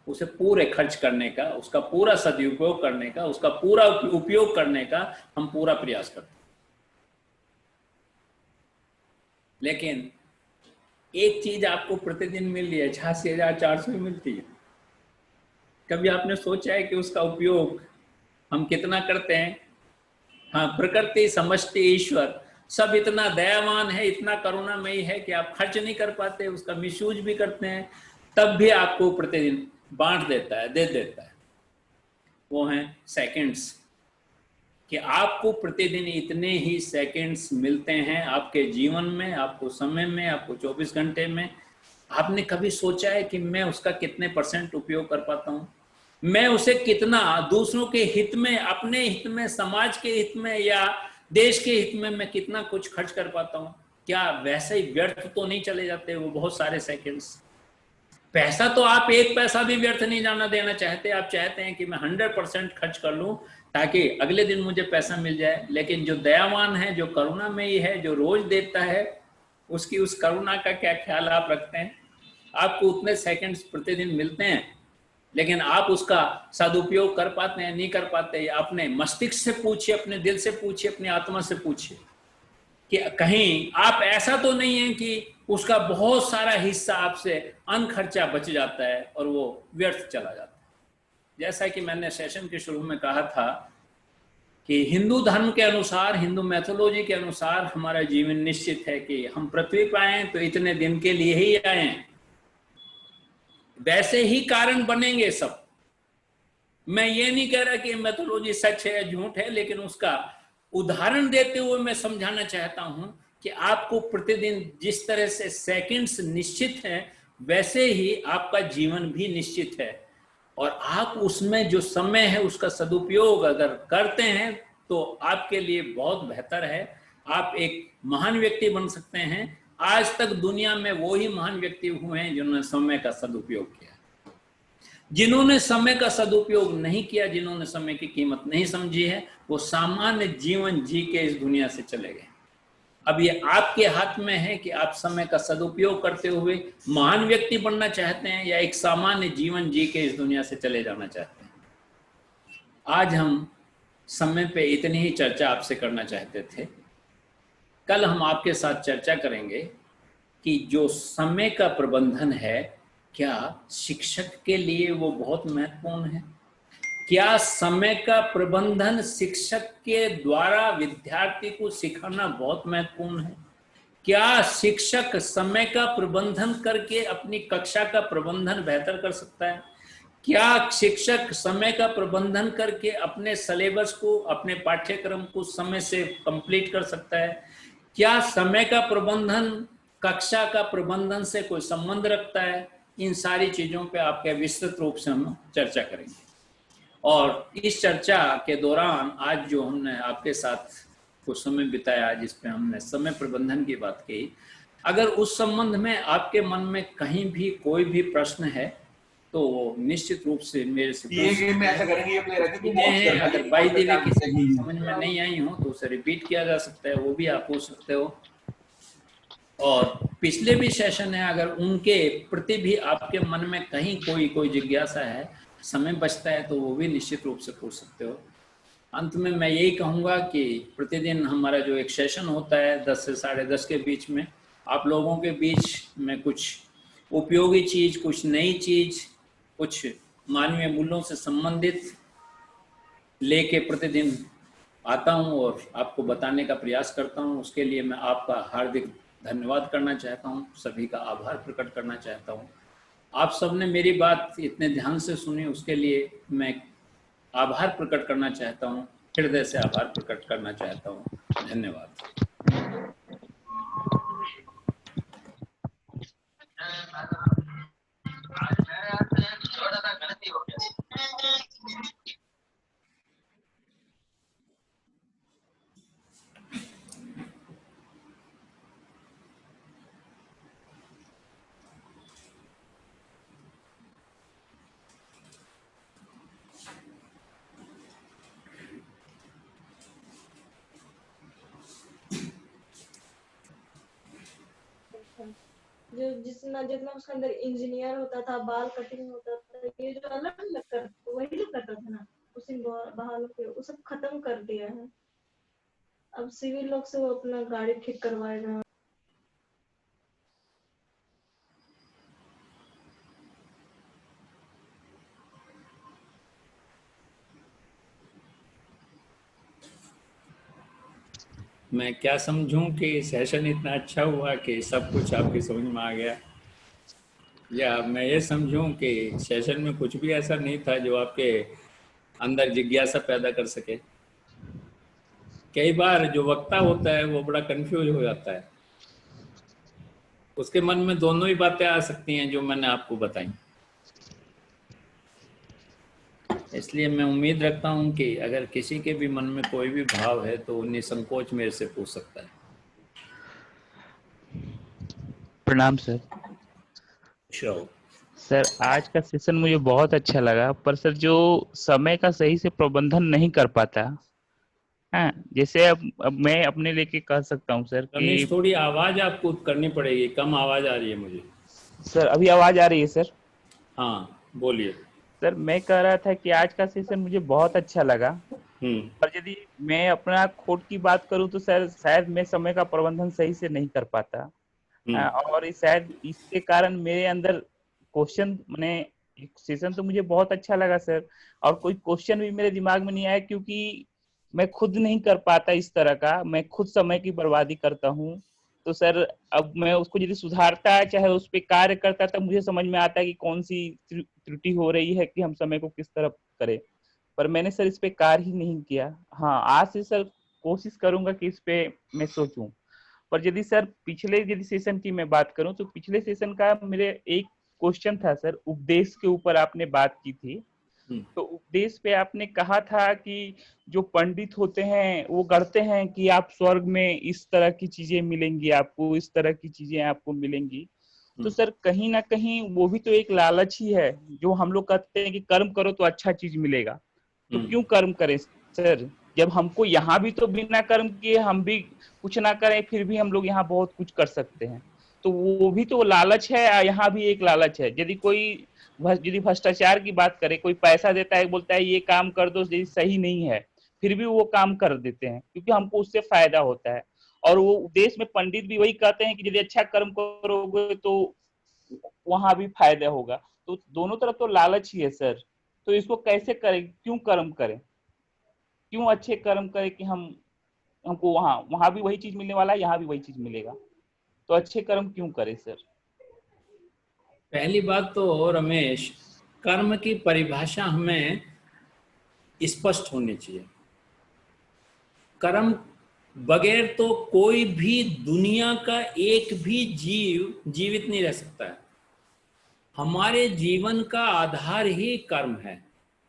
उसे पूरे खर्च करने का, उसका पूरा सदुपयोग करने का, उसका पूरा उपयोग करने का हम पूरा प्रयास करते हैं। लेकिन एक चीज आपको प्रतिदिन मिल रही है, 86,400 मिलती है। कभी आपने सोचा है कि उसका उपयोग हम कितना करते हैं? हाँ, प्रकृति, समष्टि, ईश्वर सब इतना दयावान है, इतना करुणामयी है कि आप खर्च नहीं कर पाते, उसका मिसयूज भी करते हैं, तब भी आपको प्रतिदिन बांट देता है, दे देता है। वो हैं सेकंड्स। कि आपको प्रतिदिन इतने ही सेकंड्स मिलते हैं आपके जीवन में, आपको समय में, आपको 24 घंटे में। आपने कभी सोचा है कि मैं उसका कितने % उपयोग कर पाता हूँ? मैं उसे कितना दूसरों के हित में, अपने हित में, समाज के हित में या देश के हित में मैं कितना कुछ खर्च कर पाता हूँ? क्या वैसे ही व्यर्थ तो नहीं चले जाते वो बहुत सारे सेकंड्स? पैसा तो आप एक पैसा भी व्यर्थ नहीं जाना देना चाहते, आप चाहते हैं कि मैं 100% खर्च कर लूं ताकि अगले दिन मुझे पैसा मिल जाए। लेकिन जो दयावान है, जो करुणामयी है, जो रोज देता है, उसकी उस करुणा का क्या ख्याल आप रखते हैं? आपको उतने सेकंड्स प्रतिदिन मिलते हैं, लेकिन आप उसका सदुपयोग कर पाते हैं, नहीं कर पाते? अपने मस्तिष्क से पूछिए, अपने दिल से पूछिए, अपनी आत्मा से पूछिए कि कहीं आप ऐसा तो नहीं है कि उसका बहुत सारा हिस्सा आपसे अनखर्चा बच जाता है और वो व्यर्थ चला जाता है। जैसा कि मैंने सेशन के शुरू में कहा था कि हिंदू धर्म के अनुसार, हिंदू मैथोलॉजी के अनुसार हमारा जीवन निश्चित है कि हम पृथ्वी पर आए तो इतने दिन के लिए ही आए हैं, वैसे ही कारण बनेंगे सब। मैं ये नहीं कह रहा कि मैथोलॉजी सच है या झूठ है, लेकिन उसका उदाहरण देते हुए मैं समझाना चाहता हूं कि आपको प्रतिदिन जिस तरह से सेकंड्स निश्चित हैं, वैसे ही आपका जीवन भी निश्चित है। और आप उसमें जो समय है उसका सदुपयोग अगर करते हैं तो आपके लिए बहुत बेहतर है। आप एक महान व्यक्ति बन सकते हैं। आज तक दुनिया में वो ही महान व्यक्ति हुए हैं जिन्होंने समय का सदुपयोग किया। जिन्होंने समय का सदुपयोग नहीं किया, जिन्होंने समय की कीमत नहीं समझी है, वो सामान्य जीवन जी के इस दुनिया से चले गए। अब ये आपके हाथ में है कि आप समय का सदुपयोग करते हुए महान व्यक्ति बनना चाहते हैं या एक सामान्य जीवन जी के इस दुनिया से चले जाना चाहते हैं। आज हम समय पे इतनी ही चर्चा आपसे करना चाहते थे। कल हम आपके साथ चर्चा करेंगे कि जो समय का प्रबंधन है, क्या शिक्षक के लिए वो बहुत महत्वपूर्ण है? क्या समय का प्रबंधन शिक्षक के द्वारा विद्यार्थी को सिखाना बहुत महत्वपूर्ण है? क्या शिक्षक समय का प्रबंधन करके अपनी कक्षा का प्रबंधन बेहतर कर सकता है? क्या शिक्षक समय का प्रबंधन करके अपने सिलेबस को, अपने पाठ्यक्रम को समय से कंप्लीट कर सकता है? क्या समय का प्रबंधन कक्षा का प्रबंधन से कोई संबंध रखता है? इन सारी चीजों पे आपके विस्तृत रूप से हम चर्चा करेंगे। और इस चर्चा के दौरान आज जो हमने आपके साथ कुछ समय बिताया, जिसपे हमने समय प्रबंधन की बात की, अगर उस संबंध में आपके मन में कहीं भी कोई भी प्रश्न है तो निश्चित रूप से मेरे से अगर बाई देवी किसी समझ में नहीं आई हो तो उसे रिपीट किया जा सकता है, वो भी आप पूछ सकते हो। और पिछले भी सेशन है, अगर उनके प्रति भी आपके मन में कहीं कोई जिज्ञासा है, समय बचता है तो वो भी निश्चित रूप से पूछ सकते हो। अंत में मैं यही कहूँगा कि प्रतिदिन हमारा जो एक सेशन होता है 10 से 10:30 के बीच में, आप लोगों के बीच में कुछ उपयोगी चीज़, कुछ नई चीज़, कुछ मानवीय मूल्यों से संबंधित लेके प्रतिदिन आता हूँ और आपको बताने का प्रयास करता हूँ। उसके लिए मैं आपका हार्दिक धन्यवाद करना चाहता हूँ, सभी का आभार प्रकट करना चाहता हूँ। आप सबने मेरी बात इतने ध्यान से सुनी, उसके लिए मैं आभार प्रकट करना चाहता हूँ, हृदय से आभार प्रकट करना चाहता हूँ। धन्यवाद। जो जितना जितना उसके अंदर इंजीनियर होता था, बाल कटिंग होता था, ये जो अलग अलग कर वही जो करता था ना, उसी बहालों पे वो सब खत्म कर दिया है। अब सिविल लोग से वो अपना गाड़ी ठीक करवाएगा। मैं क्या समझूं कि सेशन इतना अच्छा हुआ कि सब कुछ आपकी समझ में आ गया, या मैं ये समझूं कि सेशन में कुछ भी ऐसा नहीं था जो आपके अंदर जिज्ञासा पैदा कर सके? कई बार जो वक्ता होता है वो बड़ा कंफ्यूज हो जाता है, उसके मन में दोनों ही बातें आ सकती हैं जो मैंने आपको बताई। इसलिए मैं उम्मीद रखता हूं कि अगर किसी के भी मन में कोई भी भाव है तो निसंकोच मेरे से पूछ सकता है। प्रणाम सर। श्योर। सर आज का सेशन मुझे बहुत अच्छा लगा, पर सर जो समय का सही से प्रबंधन नहीं कर पाता, हाँ, जैसे अब मैं अपने लेके कह सकता हूँ सर रमेश, कि थोड़ी आवाज आपको करनी पड़ेगी, कम आवाज आ रही है मुझे। सर अभी आवाज आ रही है सर? हाँ बोलिए। सर मैं कह रहा था कि आज का सेशन मुझे बहुत अच्छा लगा, हम्म। पर यदि मैं अपना खुद की बात करूं तो सर शायद मैं समय का प्रबंधन सही से नहीं कर पाता। हम्म। और शायद इसके कारण मेरे अंदर क्वेश्चन, मैंने सेशन तो मुझे बहुत अच्छा लगा सर, और कोई क्वेश्चन भी मेरे दिमाग में नहीं आया, क्योंकि मैं खुद नहीं कर पाता इस तरह का, मैं खुद समय की बर्बादी करता हूँ। तो सर अब मैं उसको यदि सुधारता है, चाहे उस पर कार्य करता, तब मुझे समझ में आता है कि कौन सी त्रुटि हो रही है कि हम समय को किस तरह करें। पर मैंने सर इस पे कार्य ही नहीं किया। हाँ, आज से सर कोशिश करूंगा कि इस पे मैं सोचूं। पर यदि सर पिछले यदि सेशन की मैं बात करूं तो पिछले सेशन का मेरे एक क्वेश्चन था सर, उपदेश के ऊपर आपने बात की थी। हम्म। तो उपदेश पे आपने कहा था कि जो पंडित होते हैं वो गढ़ते हैं कि आप स्वर्ग में इस तरह की चीजें मिलेंगी, आपको इस तरह की चीजें आपको मिलेंगी। तो सर कहीं ना कहीं वो भी तो एक लालच ही है, जो हम लोग कहते हैं कि कर्म करो तो अच्छा चीज मिलेगा। तो हम्म। क्यों कर्म करें सर, जब हमको यहाँ भी तो बिना कर्म किए हम भी कुछ ना करें, फिर भी हम लोग यहाँ बहुत कुछ कर सकते हैं। तो वो भी तो लालच है, यहाँ भी एक लालच है। यदि कोई यदि भ्रष्टाचार की बात करे, कोई पैसा देता है, बोलता है ये काम कर दो, यदि सही नहीं है फिर भी वो काम कर देते हैं क्योंकि हमको उससे फायदा होता है। और वो देश में पंडित भी वही कहते हैं कि यदि अच्छा कर्म करोगे तो वहां भी फायदा होगा। तो दोनों तरफ तो लालच ही है सर। तो इसको कैसे करें, क्यों कर्म करें, क्यों अच्छे कर्म करें कि हमको वहां वहां भी वही चीज मिलने वाला है, यहाँ भी वही चीज मिलेगा। तो अच्छे कर्म क्यों करें सर? पहली बात तो रमेश, कर्म की परिभाषा हमें स्पष्ट होनी चाहिए। कर्म बगैर तो कोई भी दुनिया का एक भी जीव जीवित नहीं रह सकता है। हमारे जीवन का आधार ही कर्म है।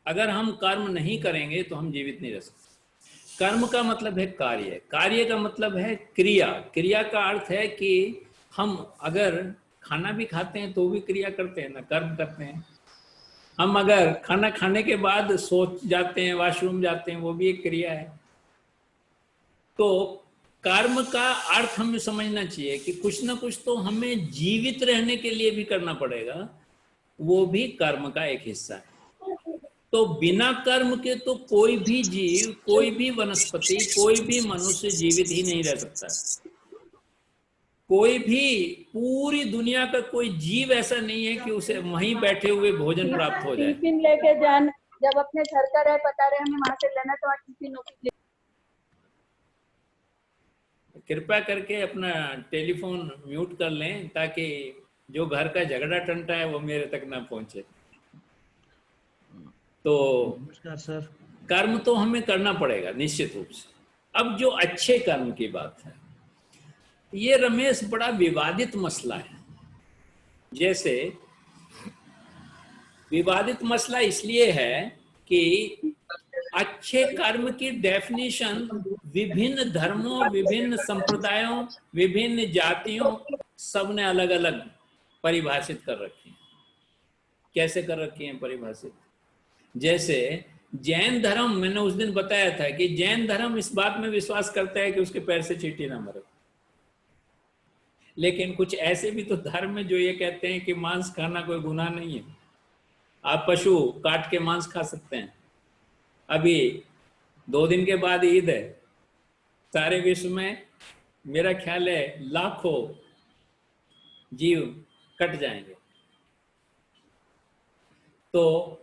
अगर हम कर्म नहीं करेंगे तो हम जीवित नहीं रह सकते। कर्म का मतलब है कार्य, कार्य का मतलब है क्रिया, क्रिया का अर्थ है कि हम अगर खाना भी खाते हैं तो भी क्रिया करते हैं ना, कर्म करते हैं। हम अगर खाना खाने के बाद सोच जाते हैं, वॉशरूम जाते हैं, वो भी एक क्रिया है। तो कर्म का अर्थ हमें समझना चाहिए कि कुछ ना कुछ तो हमें जीवित रहने के लिए भी करना पड़ेगा, वो भी कर्म का एक हिस्सा है। तो बिना कर्म के तो कोई भी जीव, कोई भी वनस्पति, कोई भी मनुष्य जीवित ही नहीं रह सकता। कोई भी, पूरी दुनिया का कोई जीव ऐसा नहीं है कि उसे वहीं बैठे हुए भोजन प्राप्त हो जाए। टिफिन लेके जाना, जब अपने घर का रहे पता रहे हमें वहां से लेना, तो टिफिन कृपया करके अपना टेलीफोन म्यूट कर लें ताकि जो घर का झगड़ा टंटा है वो मेरे तक ना पहुंचे। तो नमस्कार सर। कर्म तो हमें करना पड़ेगा निश्चित रूप से। अब जो अच्छे कर्म की बात है, ये रमेश बड़ा विवादित मसला है। जैसे विवादित मसला इसलिए है कि अच्छे कर्म की डेफिनेशन विभिन्न धर्मों, विभिन्न संप्रदायों, विभिन्न जातियों, सबने अलग अलग परिभाषित कर रखी है। कैसे कर रखी है परिभाषित? जैसे जैन धर्म, मैंने उस दिन बताया था कि जैन धर्म इस बात में विश्वास करता है कि उसके पैर से चींटी ना मरे। लेकिन कुछ ऐसे भी तो धर्म है जो ये कहते हैं कि मांस खाना कोई गुनाह नहीं है, आप पशु काट के मांस खा सकते हैं। अभी 2 दिन के बाद ईद है, सारे विश्व में मेरा ख्याल है लाखों जीव कट जाएंगे। तो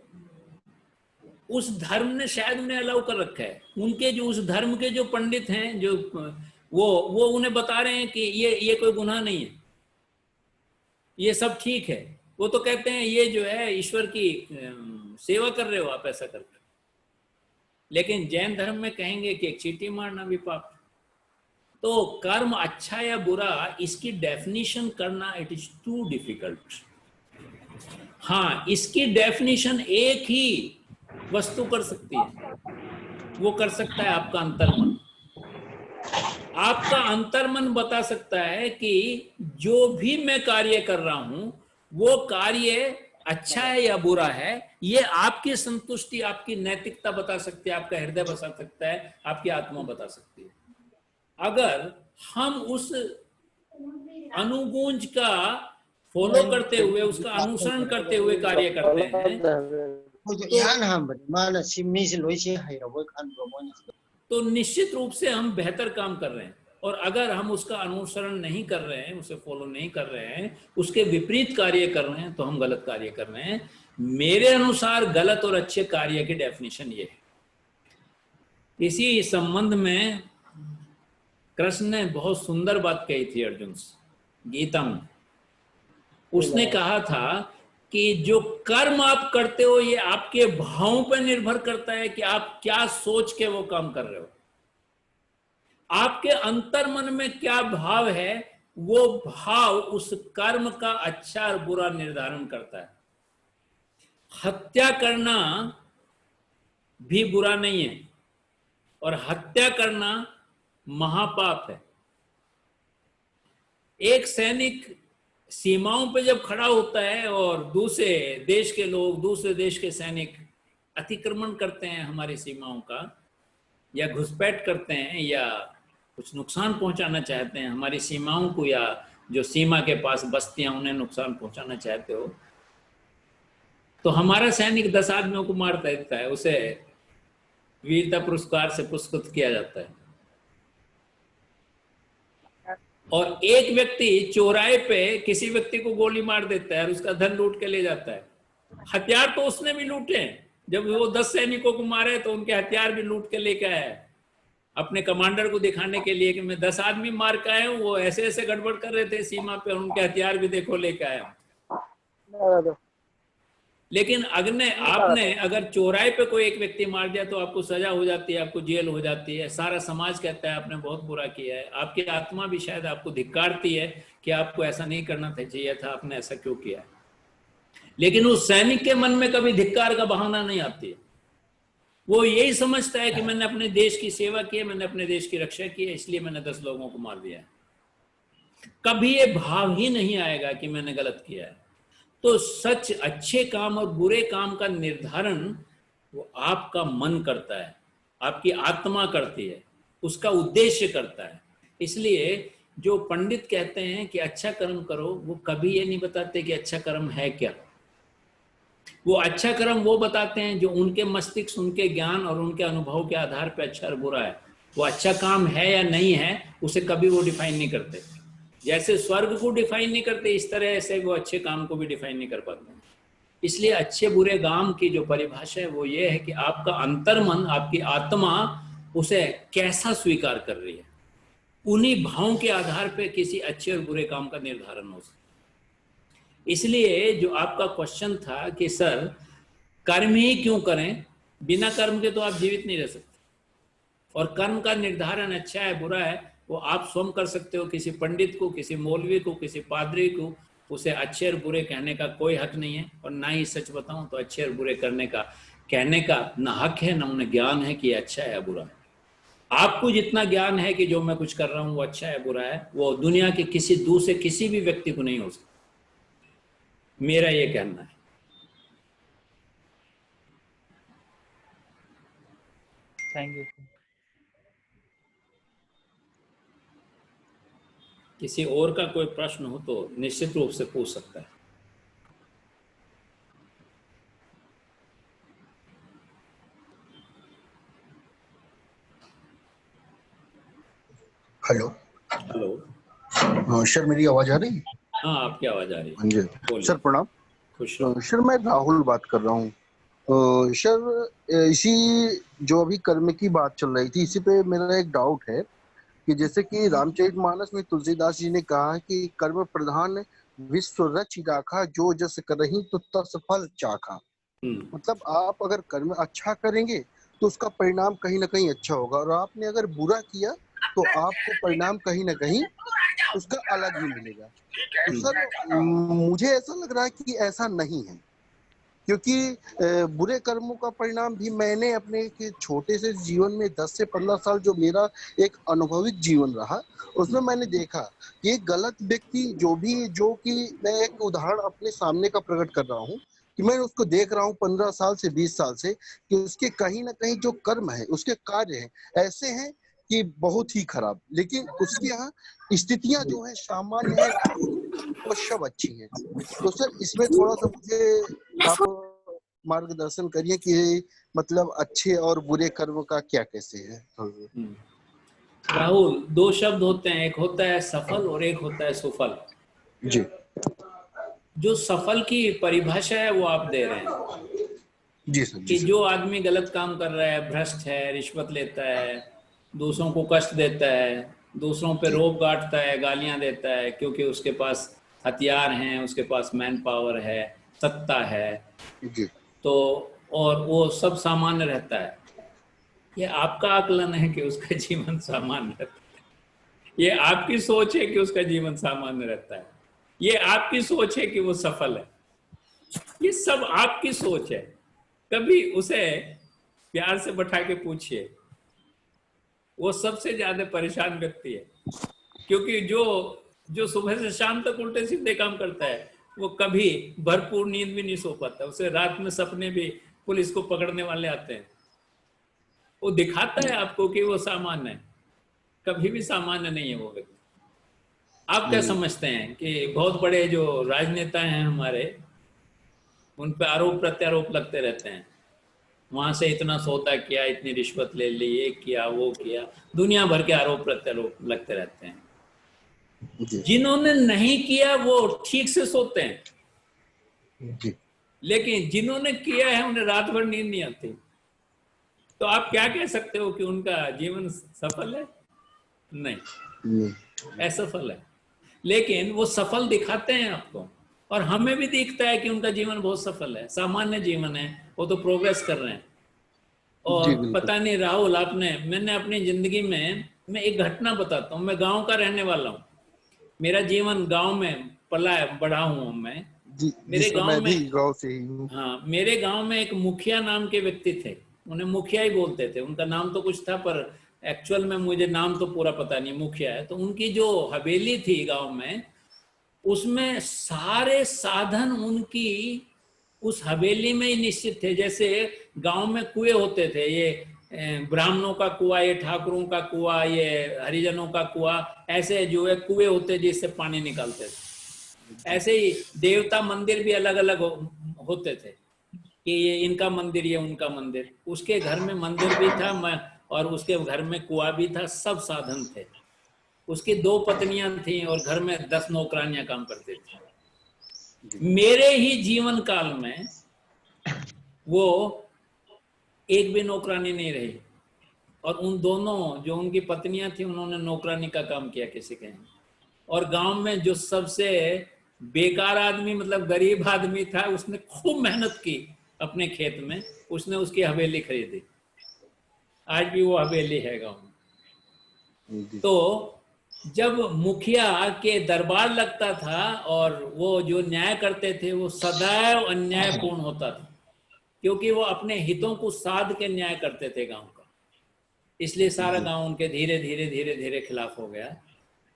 उस धर्म ने शायद उन्हें अलाउ कर रखा है। उनके जो उस धर्म के जो पंडित हैं, जो वो उन्हें बता रहे हैं कि ये कोई गुनाह नहीं है, ये सब ठीक है। वो तो कहते हैं ये जो है ईश्वर की सेवा कर रहे हो आप ऐसा करके। लेकिन जैन धर्म में कहेंगे कि एक चींटी मारना भी पाप। तो कर्म अच्छा या बुरा, इसकी डेफिनेशन करना इट इज टू डिफिकल्ट। हाँ, इसकी डेफिनेशन एक ही वस्तु कर सकती है, वो कर सकता है आपका अंतर्मन। आपका अंतर्मन बता सकता है कि जो भी मैं कार्य कर रहा हूं वो कार्य अच्छा है या बुरा है। ये आपकी संतुष्टि, आपकी नैतिकता बता सकती है, आपका हृदय बता सकता है, आपकी आत्मा बता सकती है। अगर हम उस अनुगूंज का फॉलो करते हुए, उसका अनुसरण करते हुए कार्य करते हैं, तो निश्चित रूप से हम बेहतर काम कर रहे हैं। और अगर हम उसका अनुसरण नहीं कर रहे हैं, उसे फॉलो नहीं कर रहे हैं, उसके विपरीत कार्य कर रहे हैं, तो हम गलत कार्य कर रहे हैं। मेरे अनुसार गलत और अच्छे कार्य की डेफिनेशन ये है। इसी संबंध में कृष्ण ने बहुत सुंदर बात कही थी अर्जुन से गीता में। उसने कहा था कि जो कर्म आप करते हो ये आपके भावों पर निर्भर करता है कि आप क्या सोच के वो काम कर रहे हो। आपके अंतर्मन में क्या भाव है, वो भाव उस कर्म का अच्छा और बुरा निर्धारण करता है। हत्या करना भी बुरा नहीं है, और हत्या करना महापाप है। एक सैनिक सीमाओं पे जब खड़ा होता है और दूसरे देश के लोग, दूसरे देश के सैनिक अतिक्रमण करते हैं हमारी सीमाओं का, या घुसपैठ करते हैं, या कुछ नुकसान पहुंचाना चाहते हैं हमारी सीमाओं को, या जो सीमा के पास बस्तियां उन्हें नुकसान पहुंचाना चाहते हो, तो हमारा सैनिक 10 आदमियों को मार देता है, उसे वीरता पुरस्कार से पुरस्कृत किया जाता है। और एक व्यक्ति चौराहे पे किसी व्यक्ति को गोली मार देता है और उसका धन लूट के ले जाता है। हथियार तो उसने भी लूटे हैं। जब वो 10 सैनिकों को मारे तो उनके हथियार भी लूट के लेके आया है, अपने कमांडर को दिखाने के लिए कि मैं 10 आदमी मार के आया हूँ। वो ऐसे ऐसे गड़बड़ कर रहे थे सीमा पे, उनके हथियार भी देखो लेके आया हूँ। लेकिन आपने अगर चौराहे पे कोई एक व्यक्ति मार दिया तो आपको सजा हो जाती है, आपको जेल हो जाती है, सारा समाज कहता है आपने बहुत बुरा किया है। आपकी आत्मा भी शायद आपको धिक्कारती है कि आपको ऐसा नहीं करना चाहिए था, आपने ऐसा क्यों किया। लेकिन उस सैनिक के मन में कभी धिक्कार का बहाना नहीं आती है। वो यही समझता है कि मैंने अपने देश की सेवा की है, मैंने अपने देश की रक्षा की है, इसलिए मैंने 10 लोगों को मार दिया है। कभी ये भाव ही नहीं आएगा कि मैंने गलत किया है। तो सच, अच्छे काम और बुरे काम का निर्धारण वो आपका मन करता है, आपकी आत्मा करती है, उसका उद्देश्य करता है। इसलिए जो पंडित कहते हैं कि अच्छा कर्म करो, वो कभी ये नहीं बताते कि अच्छा कर्म है क्या। वो अच्छा कर्म वो बताते हैं जो उनके मस्तिष्क, उनके ज्ञान और उनके अनुभव के आधार पर अच्छा और बुरा है। वो अच्छा काम है या नहीं है उसे कभी वो डिफाइन नहीं करते। जैसे स्वर्ग को डिफाइन नहीं करते, इस तरह से वो अच्छे काम को भी डिफाइन नहीं कर पाते। इसलिए अच्छे बुरे काम की जो परिभाषा है वो ये है कि आपका अंतर्मन, आपकी आत्मा उसे कैसा स्वीकार कर रही है। उन्हीं भावों के आधार पर किसी अच्छे और बुरे काम का निर्धारण हो सकता है। इसलिए जो आपका क्वेश्चन था कि सर कर्म ही क्यों करें, बिना कर्म के तो आप जीवित नहीं रह सकते। और कर्म का निर्धारण अच्छा है बुरा है वो आप स्वयं कर सकते हो। किसी पंडित को, किसी मौलवी को, किसी पादरी को उसे अच्छे और बुरे कहने का कोई हक नहीं है। और ना ही सच बताऊं तो अच्छे और बुरे करने का कहने का ना हक है ना उन्हें ज्ञान है कि अच्छा है या बुरा है। आपको जितना ज्ञान है कि जो मैं कुछ कर रहा हूं वो अच्छा है बुरा है, वो दुनिया के किसी दूसरे किसी भी व्यक्ति को नहीं हो सकता। मेरा ये कहना है। Thank you. किसी और का कोई प्रश्न हो तो निश्चित रूप से पूछ सकता है। हेलो हेलो, सर मेरी आवाज आ रही है? हाँ आपकी आवाज आ रही है। हाँ जी सर प्रणाम। खुश रहो। सर मैं राहुल बात कर रहा हूँ। सर इसी जो अभी कर्म की बात चल रही थी, इसी पे मेरा एक डाउट है कि जैसे कि रामचरितमानस में तुलसीदास जी ने कहा कि कर्म प्रधान विश्व रच राखा, जो जस करही तो तस फल चाखा। मतलब आप अगर कर्म अच्छा करेंगे तो उसका परिणाम कहीं ना कहीं अच्छा होगा, और आपने अगर बुरा किया तो आपको परिणाम कहीं ना कहीं उसका अलग ही मिलेगा। तो सर मुझे ऐसा लग रहा है कि ऐसा नहीं है, क्योंकि बुरे कर्मों का परिणाम भी मैंने अपने के छोटे से जीवन में 10 से 15 साल जो मेरा एक अनुभविक जीवन रहा, उसमें मैंने देखा कि एक गलत व्यक्ति जो कि मैं एक उदाहरण अपने सामने का प्रकट कर रहा हूँ कि मैं उसको देख रहा हूँ 15 साल से 20 साल से कि उसके कहीं ना कहीं जो कर्म है, उसके कार्य हैं ऐसे हैं कि बहुत ही खराब, लेकिन उसके यहाँ स्थितियां जो है सामान्य है, वो सब अच्छी है। तो सर इसमें थोड़ा सा मुझे आप मार्गदर्शन करिए कि मतलब अच्छे और बुरे कर्म का क्या कैसे है। राहुल, दो शब्द होते हैं, एक होता है सफल और एक होता है सुफल। जी जो सफल की परिभाषा है वो आप दे रहे हैं जी सर। कि जो आदमी गलत काम कर रहा है, भ्रष्ट है, रिश्वत लेता है, दूसरों को कष्ट देता है, दूसरों पे रोब गांठता है, गालियां देता है, क्योंकि उसके पास हथियार हैं, उसके पास मैन पावर है, सत्ता है, जी तो और वो सब सामान्य रहता है, ये आपका आकलन है कि उसका जीवन सामान्य रहता है। ये आपकी सोच है कि उसका जीवन सामान्य रहता है। ये आपकी सोच है कि वो सफल है। ये सब आपकी सोच है। कभी उसे प्यार से बैठा के पूछिए, वो सबसे ज्यादा परेशान व्यक्ति है, क्योंकि जो सुबह से शाम तक उल्टे सीधे काम करता है, वो कभी भरपूर नींद भी नहीं सो पाता। उसे रात में सपने भी पुलिस को पकड़ने वाले आते हैं। वो दिखाता है आपको कि वो सामान्य है, कभी भी सामान्य नहीं है वो व्यक्ति। आप क्या समझते हैं कि बहुत बड़े जो राजनेता हैं हमारे, उन पर आरोप प्रत्यारोप लगते रहते हैं, वहां से इतना सौदा किया, इतनी रिश्वत ले ली, ये किया, वो किया, दुनिया भर के आरोप प्रत्यारोप लगते रहते हैं। जिन्होंने नहीं किया वो ठीक से सोते हैं, लेकिन जिन्होंने किया है उन्हें रात भर नींद नहीं आती। तो आप क्या कह सकते हो कि उनका जीवन सफल है? नहीं, असफल है। लेकिन वो सफल दिखाते हैं आपको, और हमें भी दिखता है कि उनका जीवन बहुत सफल है, सामान्य जीवन है, वो तो प्रोग्रेस कर रहे हैं। और पता नहीं राहुल, मैंने अपनी जिंदगी में, मैं एक घटना बताता हूँ। मैं गांव का रहने वाला हूँ, मेरा जीवन गांव में पला है, बड़ा हूँ मैं। मेरे गांव में, गांव से ही हूँ। हाँ, मेरे गांव में एक मुखिया नाम के व्यक्ति थे, उन्हें मुखिया ही बोलते थे। उनका नाम तो कुछ था, पर एक्चुअल में मुझे नाम तो पूरा पता नहीं, मुखिया है। तो उनकी जो हवेली थी गांव में, उसमें सारे साधन उनकी उस हवेली में ही निश्चित थे। जैसे गांव में कुएं होते थे, ये ब्राह्मणों का कुआं, ये ठाकुरों का कुआं, ये हरिजनों का कुआं, ऐसे जो है कुएं होते जिससे पानी निकालते थे। ऐसे ही देवता मंदिर भी अलग अलग होते थे कि ये इनका मंदिर, ये उनका मंदिर। उसके घर में मंदिर भी था, और उसके घर में कुआं भी था, सब साधन थे। उसकी 2 पत्नियां थीं और घर में 10 नौकरानियां काम करती थी। मेरे ही जीवन काल में वो एक भी नौकरानी नहीं रही, और उन दोनों जो उनकी पत्नियां थी, उन्होंने नौकरानी का काम किया किसी के। और गांव में जो सबसे बेकार आदमी, मतलब गरीब आदमी था, उसने खूब मेहनत की अपने खेत में, उसने उसकी हवेली खरीदी। आज भी वो हवेली है गांव में। तो जब मुखिया के दरबार लगता था और वो जो न्याय करते थे, वो सदैव अन्यायपूर्ण होता था, क्योंकि वो अपने हितों को साध के न्याय करते थे गांव का। इसलिए सारा गांव उनके धीरे धीरे धीरे धीरे खिलाफ हो गया।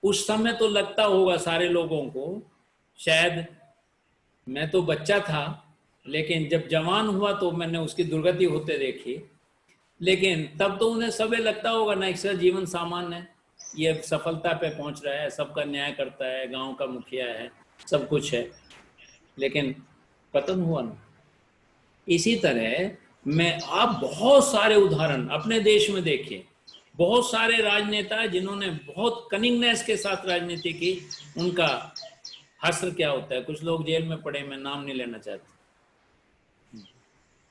उस समय तो लगता होगा सारे लोगों को, शायद मैं तो बच्चा था, लेकिन जब जवान हुआ तो मैंने उसकी दुर्गति होते देखी। लेकिन तब तो उन्हें सबे लगता होगा ना, इसका जीवन सामान्य है, ये सफलता पे पहुंच रहा है, सबका न्याय करता है, गांव का मुखिया है, सब कुछ है। लेकिन पतन हुआ ना। इसी तरह मैं, आप बहुत सारे उदाहरण अपने देश में देखिए, बहुत सारे राजनेता जिन्होंने बहुत कनिंगनेस के साथ राजनीति की, उनका हश्र क्या होता है। कुछ लोग जेल में पड़े, मैं नाम नहीं लेना चाहता।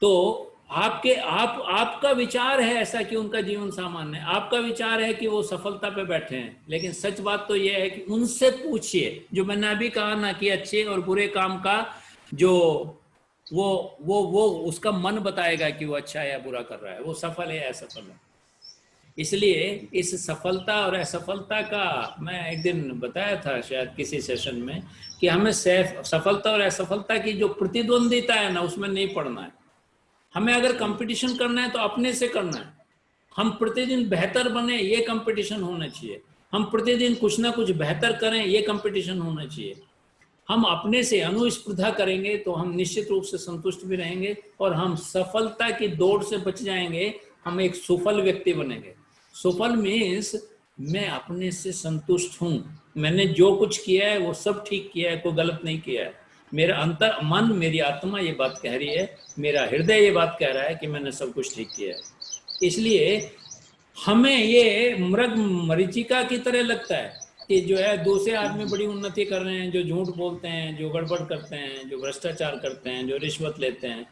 तो आपका विचार है ऐसा कि उनका जीवन सामान्य है, आपका विचार है कि वो सफलता पे बैठे हैं। लेकिन सच बात तो यह है कि उनसे पूछिए, जो मैंने अभी कहा ना कि अच्छे और बुरे काम का जो वो उसका मन बताएगा कि वो अच्छा है या बुरा कर रहा है, वो सफल है या असफल है। इसलिए इस सफलता और असफलता का मैं एक दिन बताया था शायद किसी सेशन में कि हमें सफलता और असफलता की जो प्रतिद्वंदिता है ना, उसमें नहीं पड़ना है। हमें अगर कंपटीशन करना है तो अपने से करना है। हम प्रतिदिन बेहतर बने, ये कंपटीशन होना चाहिए। हम प्रतिदिन कुछ ना कुछ बेहतर करें, ये कंपटीशन होना चाहिए। हम अपने से अनुस्पर्धा करेंगे तो हम निश्चित रूप से संतुष्ट भी रहेंगे और हम सफलता की दौड़ से बच जाएंगे। हम एक सफल व्यक्ति बनेंगे। सफल मीन्स मैं अपने से संतुष्ट हूं, मैंने जो कुछ किया है वो सब ठीक किया है, कोई गलत नहीं किया है। मेरा अंतर मन, मेरी आत्मा ये बात कह रही है, मेरा हृदय ये बात कह रहा है कि मैंने सब कुछ ठीक किया है। इसलिए हमें ये मृग मरीचिका की तरह लगता है कि जो है दूसरे आदमी बड़ी उन्नति कर रहे हैं, जो झूठ बोलते हैं, जो गड़बड़ करते हैं, जो भ्रष्टाचार करते हैं, जो रिश्वत लेते हैं।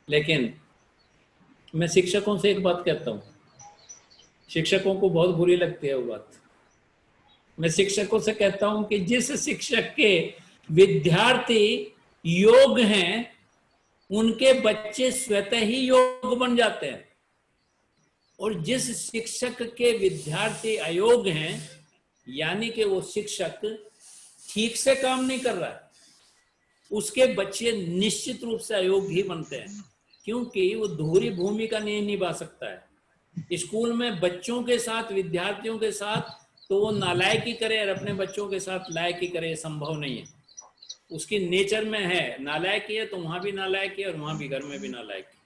लेकिन मैं शिक्षकों से एक बात कहता हूँ, शिक्षकों को बहुत बुरी लगती है वो बात। मैं शिक्षकों से कहता हूँ कि जिस शिक्षक के विद्यार्थी योग्य हैं, उनके बच्चे स्वतः ही योग्य बन जाते हैं। और जिस शिक्षक के विद्यार्थी अयोग्य हैं, यानी कि वो शिक्षक ठीक से काम नहीं कर रहा है, उसके बच्चे निश्चित रूप से अयोग्य ही बनते हैं, क्योंकि वो दोहरी भूमिका नहीं निभा सकता है। स्कूल में बच्चों के साथ, विद्यार्थियों के साथ तो वो नालायकी करे और अपने बच्चों के साथ लायकी करे, ये संभव नहीं है। उसकी नेचर में है, नालायकी है तो वहां भी नालायकी है और वहां भी घर में भी नालायकी।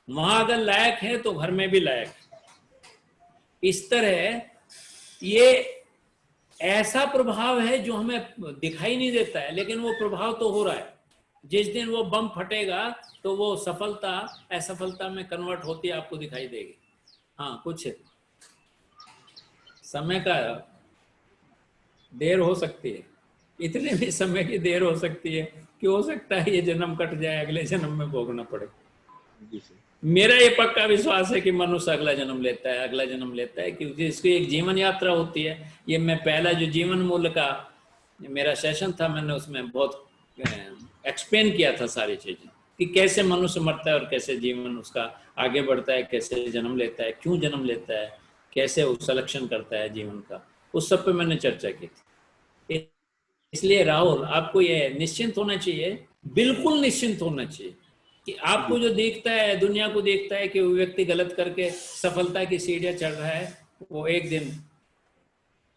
वहां अगर लायक है तो घर में भी लायक। इस तरह ये ऐसा प्रभाव है जो हमें दिखाई नहीं देता है, लेकिन वो प्रभाव तो हो रहा है। जिस दिन वो बम फटेगा तो वो सफलता असफलता में कन्वर्ट होती है, आपको दिखाई देगी। हाँ, कुछ समय का देर हो सकती है, इतने भी समय की देर हो सकती है कि हो सकता है ये जन्म कट जाए, अगले जन्म में भोगना पड़े। मेरा ये पक्का विश्वास है कि मनुष्य अगला जन्म लेता है, अगला जन्म लेता है, क्योंकि इसकी एक जीवन यात्रा होती है। ये मैं पहला जो जीवन मूल्य का मेरा सेशन था, मैंने उसमें बहुत एक्सप्लेन किया था सारी चीजें कि कैसे मनुष्य मरता है और कैसे जीवन उसका आगे बढ़ता है, कैसे जन्म लेता है, क्यों जन्म लेता है, कैसे वो सलेक्शन करता है जीवन का, उस सब पे मैंने चर्चा की थी। इसलिए राहुल, आपको ये निश्चिंत होना चाहिए, बिल्कुल निश्चिंत होना चाहिए कि आपको जो देखता है, दुनिया को देखता है कि वो व्यक्ति गलत करके सफलता की सीढ़ियां चढ़ रहा है, वो एक दिन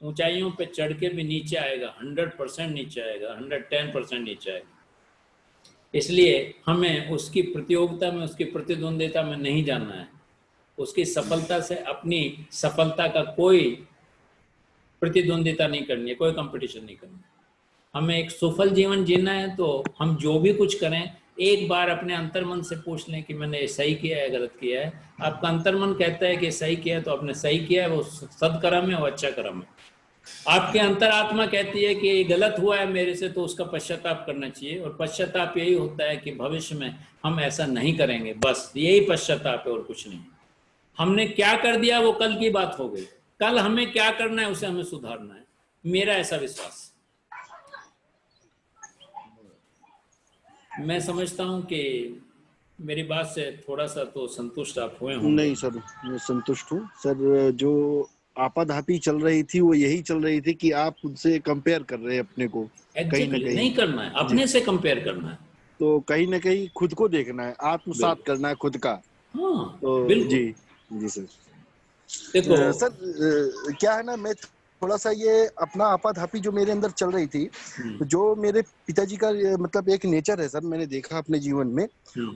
ऊंचाइयों पे चढ़ के भी नीचे आएगा, 100% नीचे आएगा, 110% नीचे आएगा। इसलिए हमें उसकी प्रतियोगिता में, उसकी प्रतिद्वंदिता में नहीं जाना है। उसकी सफलता से अपनी सफलता का कोई प्रतिद्वंदिता नहीं करनी है, कोई कंपटीशन नहीं करनी है। हमें एक सफल जीवन जीना है तो हम जो भी कुछ करें, एक बार अपने अंतर्मन से पूछ लें कि मैंने ये सही किया है, गलत किया है। आपका अंतर्मन कहता है कि सही किया है तो आपने सही किया है, वो सदकर्म है, वो अच्छा कर्म है। आपके अंतरात्मा कहती है कि ये गलत हुआ है मेरे से, तो उसका पश्चाताप करना चाहिए। और पश्चाताप यही होता है कि भविष्य में हम ऐसा नहीं करेंगे, बस यही पश्चाताप है और कुछ नहीं। हमने क्या कर दिया वो कल की बात हो गई, कल हमें क्या करना है उसे हमें सुधारना है, मेरा ऐसा विश्वास। मैं समझता हूं कि मेरी बात से थोड़ा सा तो संतुष्ट आप हुए होंगे। नहीं सर, मैं संतुष्ट हूँ सर। जो आपाधापी चल रही थी वो यही चल रही थी कि आप उनसे कंपेयर कर रहे हैं अपने को, कहीं ना कहीं नहीं करना है, अपने से कंपेयर करना है। तो कहीं ना कहीं खुद को देखना है, आत्मसात करना है खुद का। हाँ, तो बिल्कुल। जी सर। देखो सर क्या है ना, मैं थोड़ा सा ये अपना आपाधापी जो मेरे अंदर चल रही थी, जो मेरे पिताजी का मतलब एक नेचर है सर, मैंने देखा अपने जीवन में।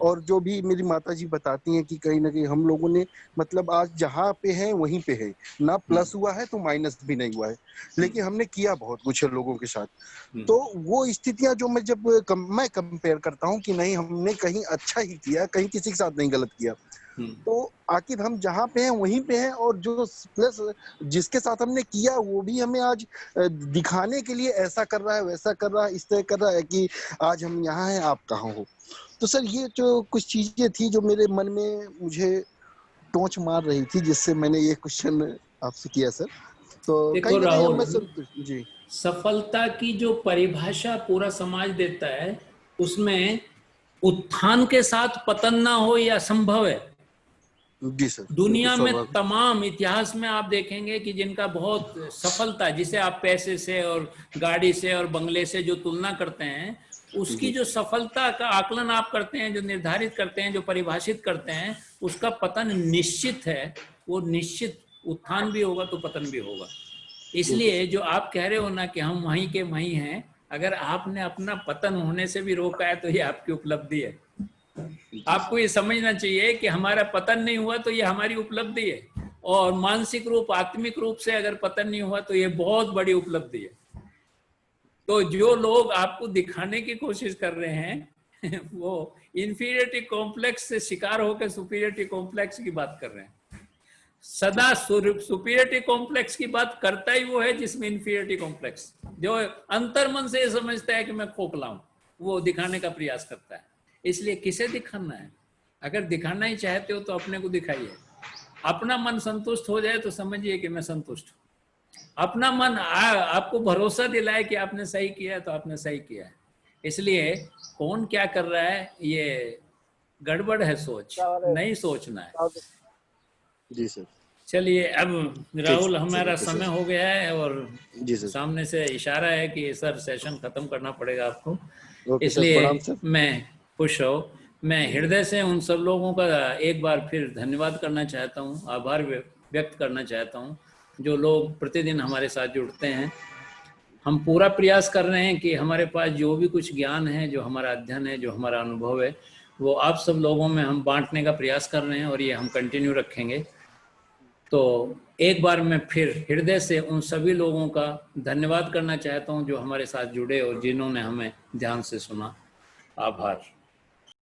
और जो भी मेरी माताजी बताती हैं कि कहीं ना कहीं हम लोगों ने मतलब आज जहाँ पे हैं वहीं पे है ना, प्लस हुआ है तो माइनस भी नहीं हुआ है, लेकिन हमने किया बहुत कुछ है लोगों के साथ। तो वो स्थितियां जो मैं जब मैं कंपेयर करता हूँ कि नहीं हमने कहीं अच्छा ही किया, कहीं किसी के साथ नहीं गलत किया, तो आखिर हम जहाँ पे हैं वहीं पे हैं। और जो प्लस जिसके साथ हमने किया वो भी हमें आज दिखाने के लिए ऐसा कर रहा है, वैसा कर रहा है, इस तरह कर रहा है कि आज हम यहाँ हैं, आप कहाँ हो। तो सर ये जो कुछ चीजें थी जो मेरे मन में मुझे टोंच मार रही थी, जिससे मैंने ये क्वेश्चन आपसे किया सर। तो कहीं ना कहीं मैं जी, सफलता की जो परिभाषा पूरा समाज देता है, उसमें उत्थान के साथ पतन ना हो यह असंभव है। जी सर। दुनिया में तमाम इतिहास में आप देखेंगे कि जिनका बहुत सफलता, जिसे आप पैसे से और गाड़ी से और बंगले से जो तुलना करते हैं, उसकी जो सफलता का आकलन आप करते हैं, जो निर्धारित करते हैं, जो परिभाषित करते हैं, उसका पतन निश्चित है। वो निश्चित उत्थान भी होगा तो पतन भी होगा। इसलिए जो आप कह रहे हो ना कि हम वहीं के वहीं हैं, अगर आपने अपना पतन होने से भी रोका है तो ये आपकी उपलब्धि है। आपको ये समझना चाहिए कि हमारा पतन नहीं हुआ तो ये हमारी उपलब्धि है, और मानसिक रूप, आत्मिक रूप से अगर पतन नहीं हुआ तो ये बहुत बड़ी उपलब्धि है। तो जो लोग आपको दिखाने की कोशिश कर रहे हैं वो इंफीरियरिटी कॉम्प्लेक्स से शिकार होकर सुपीरियरिटी कॉम्प्लेक्स की बात कर रहे हैं। सदा सुपीरियरिटी कॉम्प्लेक्स की बात करता ही वो है जिसमें इंफीरियरिटी कॉम्प्लेक्स, जो अंतर मन से ये समझता है कि मैं खोखला हूं, वो दिखाने का प्रयास करता है। इसलिए किसे दिखाना है? अगर दिखाना ही चाहते हो तो अपने को दिखाइए। अपना मन संतुष्ट हो जाए तो समझिए कि मैं संतुष्ट हूं। अपना मन आपको भरोसा दिलाए कि आपने सही किया है तो आपने सही किया है। इसलिए कौन क्या कर रहा है ये गड़बड़ है, सोच नहीं सोचना है। जी सर। चलिए अब राहुल, हमारा सर, समय हो गया है और जी सर। सामने से इशारा है कि सर सेशन खत्म करना पड़ेगा आपको। ओके सर, इसलिए प्रणाम सर। मैं खुश रहो। मैं हृदय से उन सब लोगों का एक बार फिर धन्यवाद करना चाहता हूँ, आभार व्यक्त करना चाहता हूँ जो लोग प्रतिदिन हमारे साथ जुड़ते हैं। हम पूरा प्रयास कर रहे हैं कि हमारे पास जो भी कुछ ज्ञान है, जो हमारा अध्ययन है, जो हमारा अनुभव है, वो आप सब लोगों में हम बांटने का प्रयास कर रहे हैं और ये हम कंटिन्यू रखेंगे। तो एक बार मैं फिर हृदय से उन सभी लोगों का धन्यवाद करना चाहता हूं जो हमारे साथ जुड़े और जिन्होंने हमें ध्यान से सुना। आभार।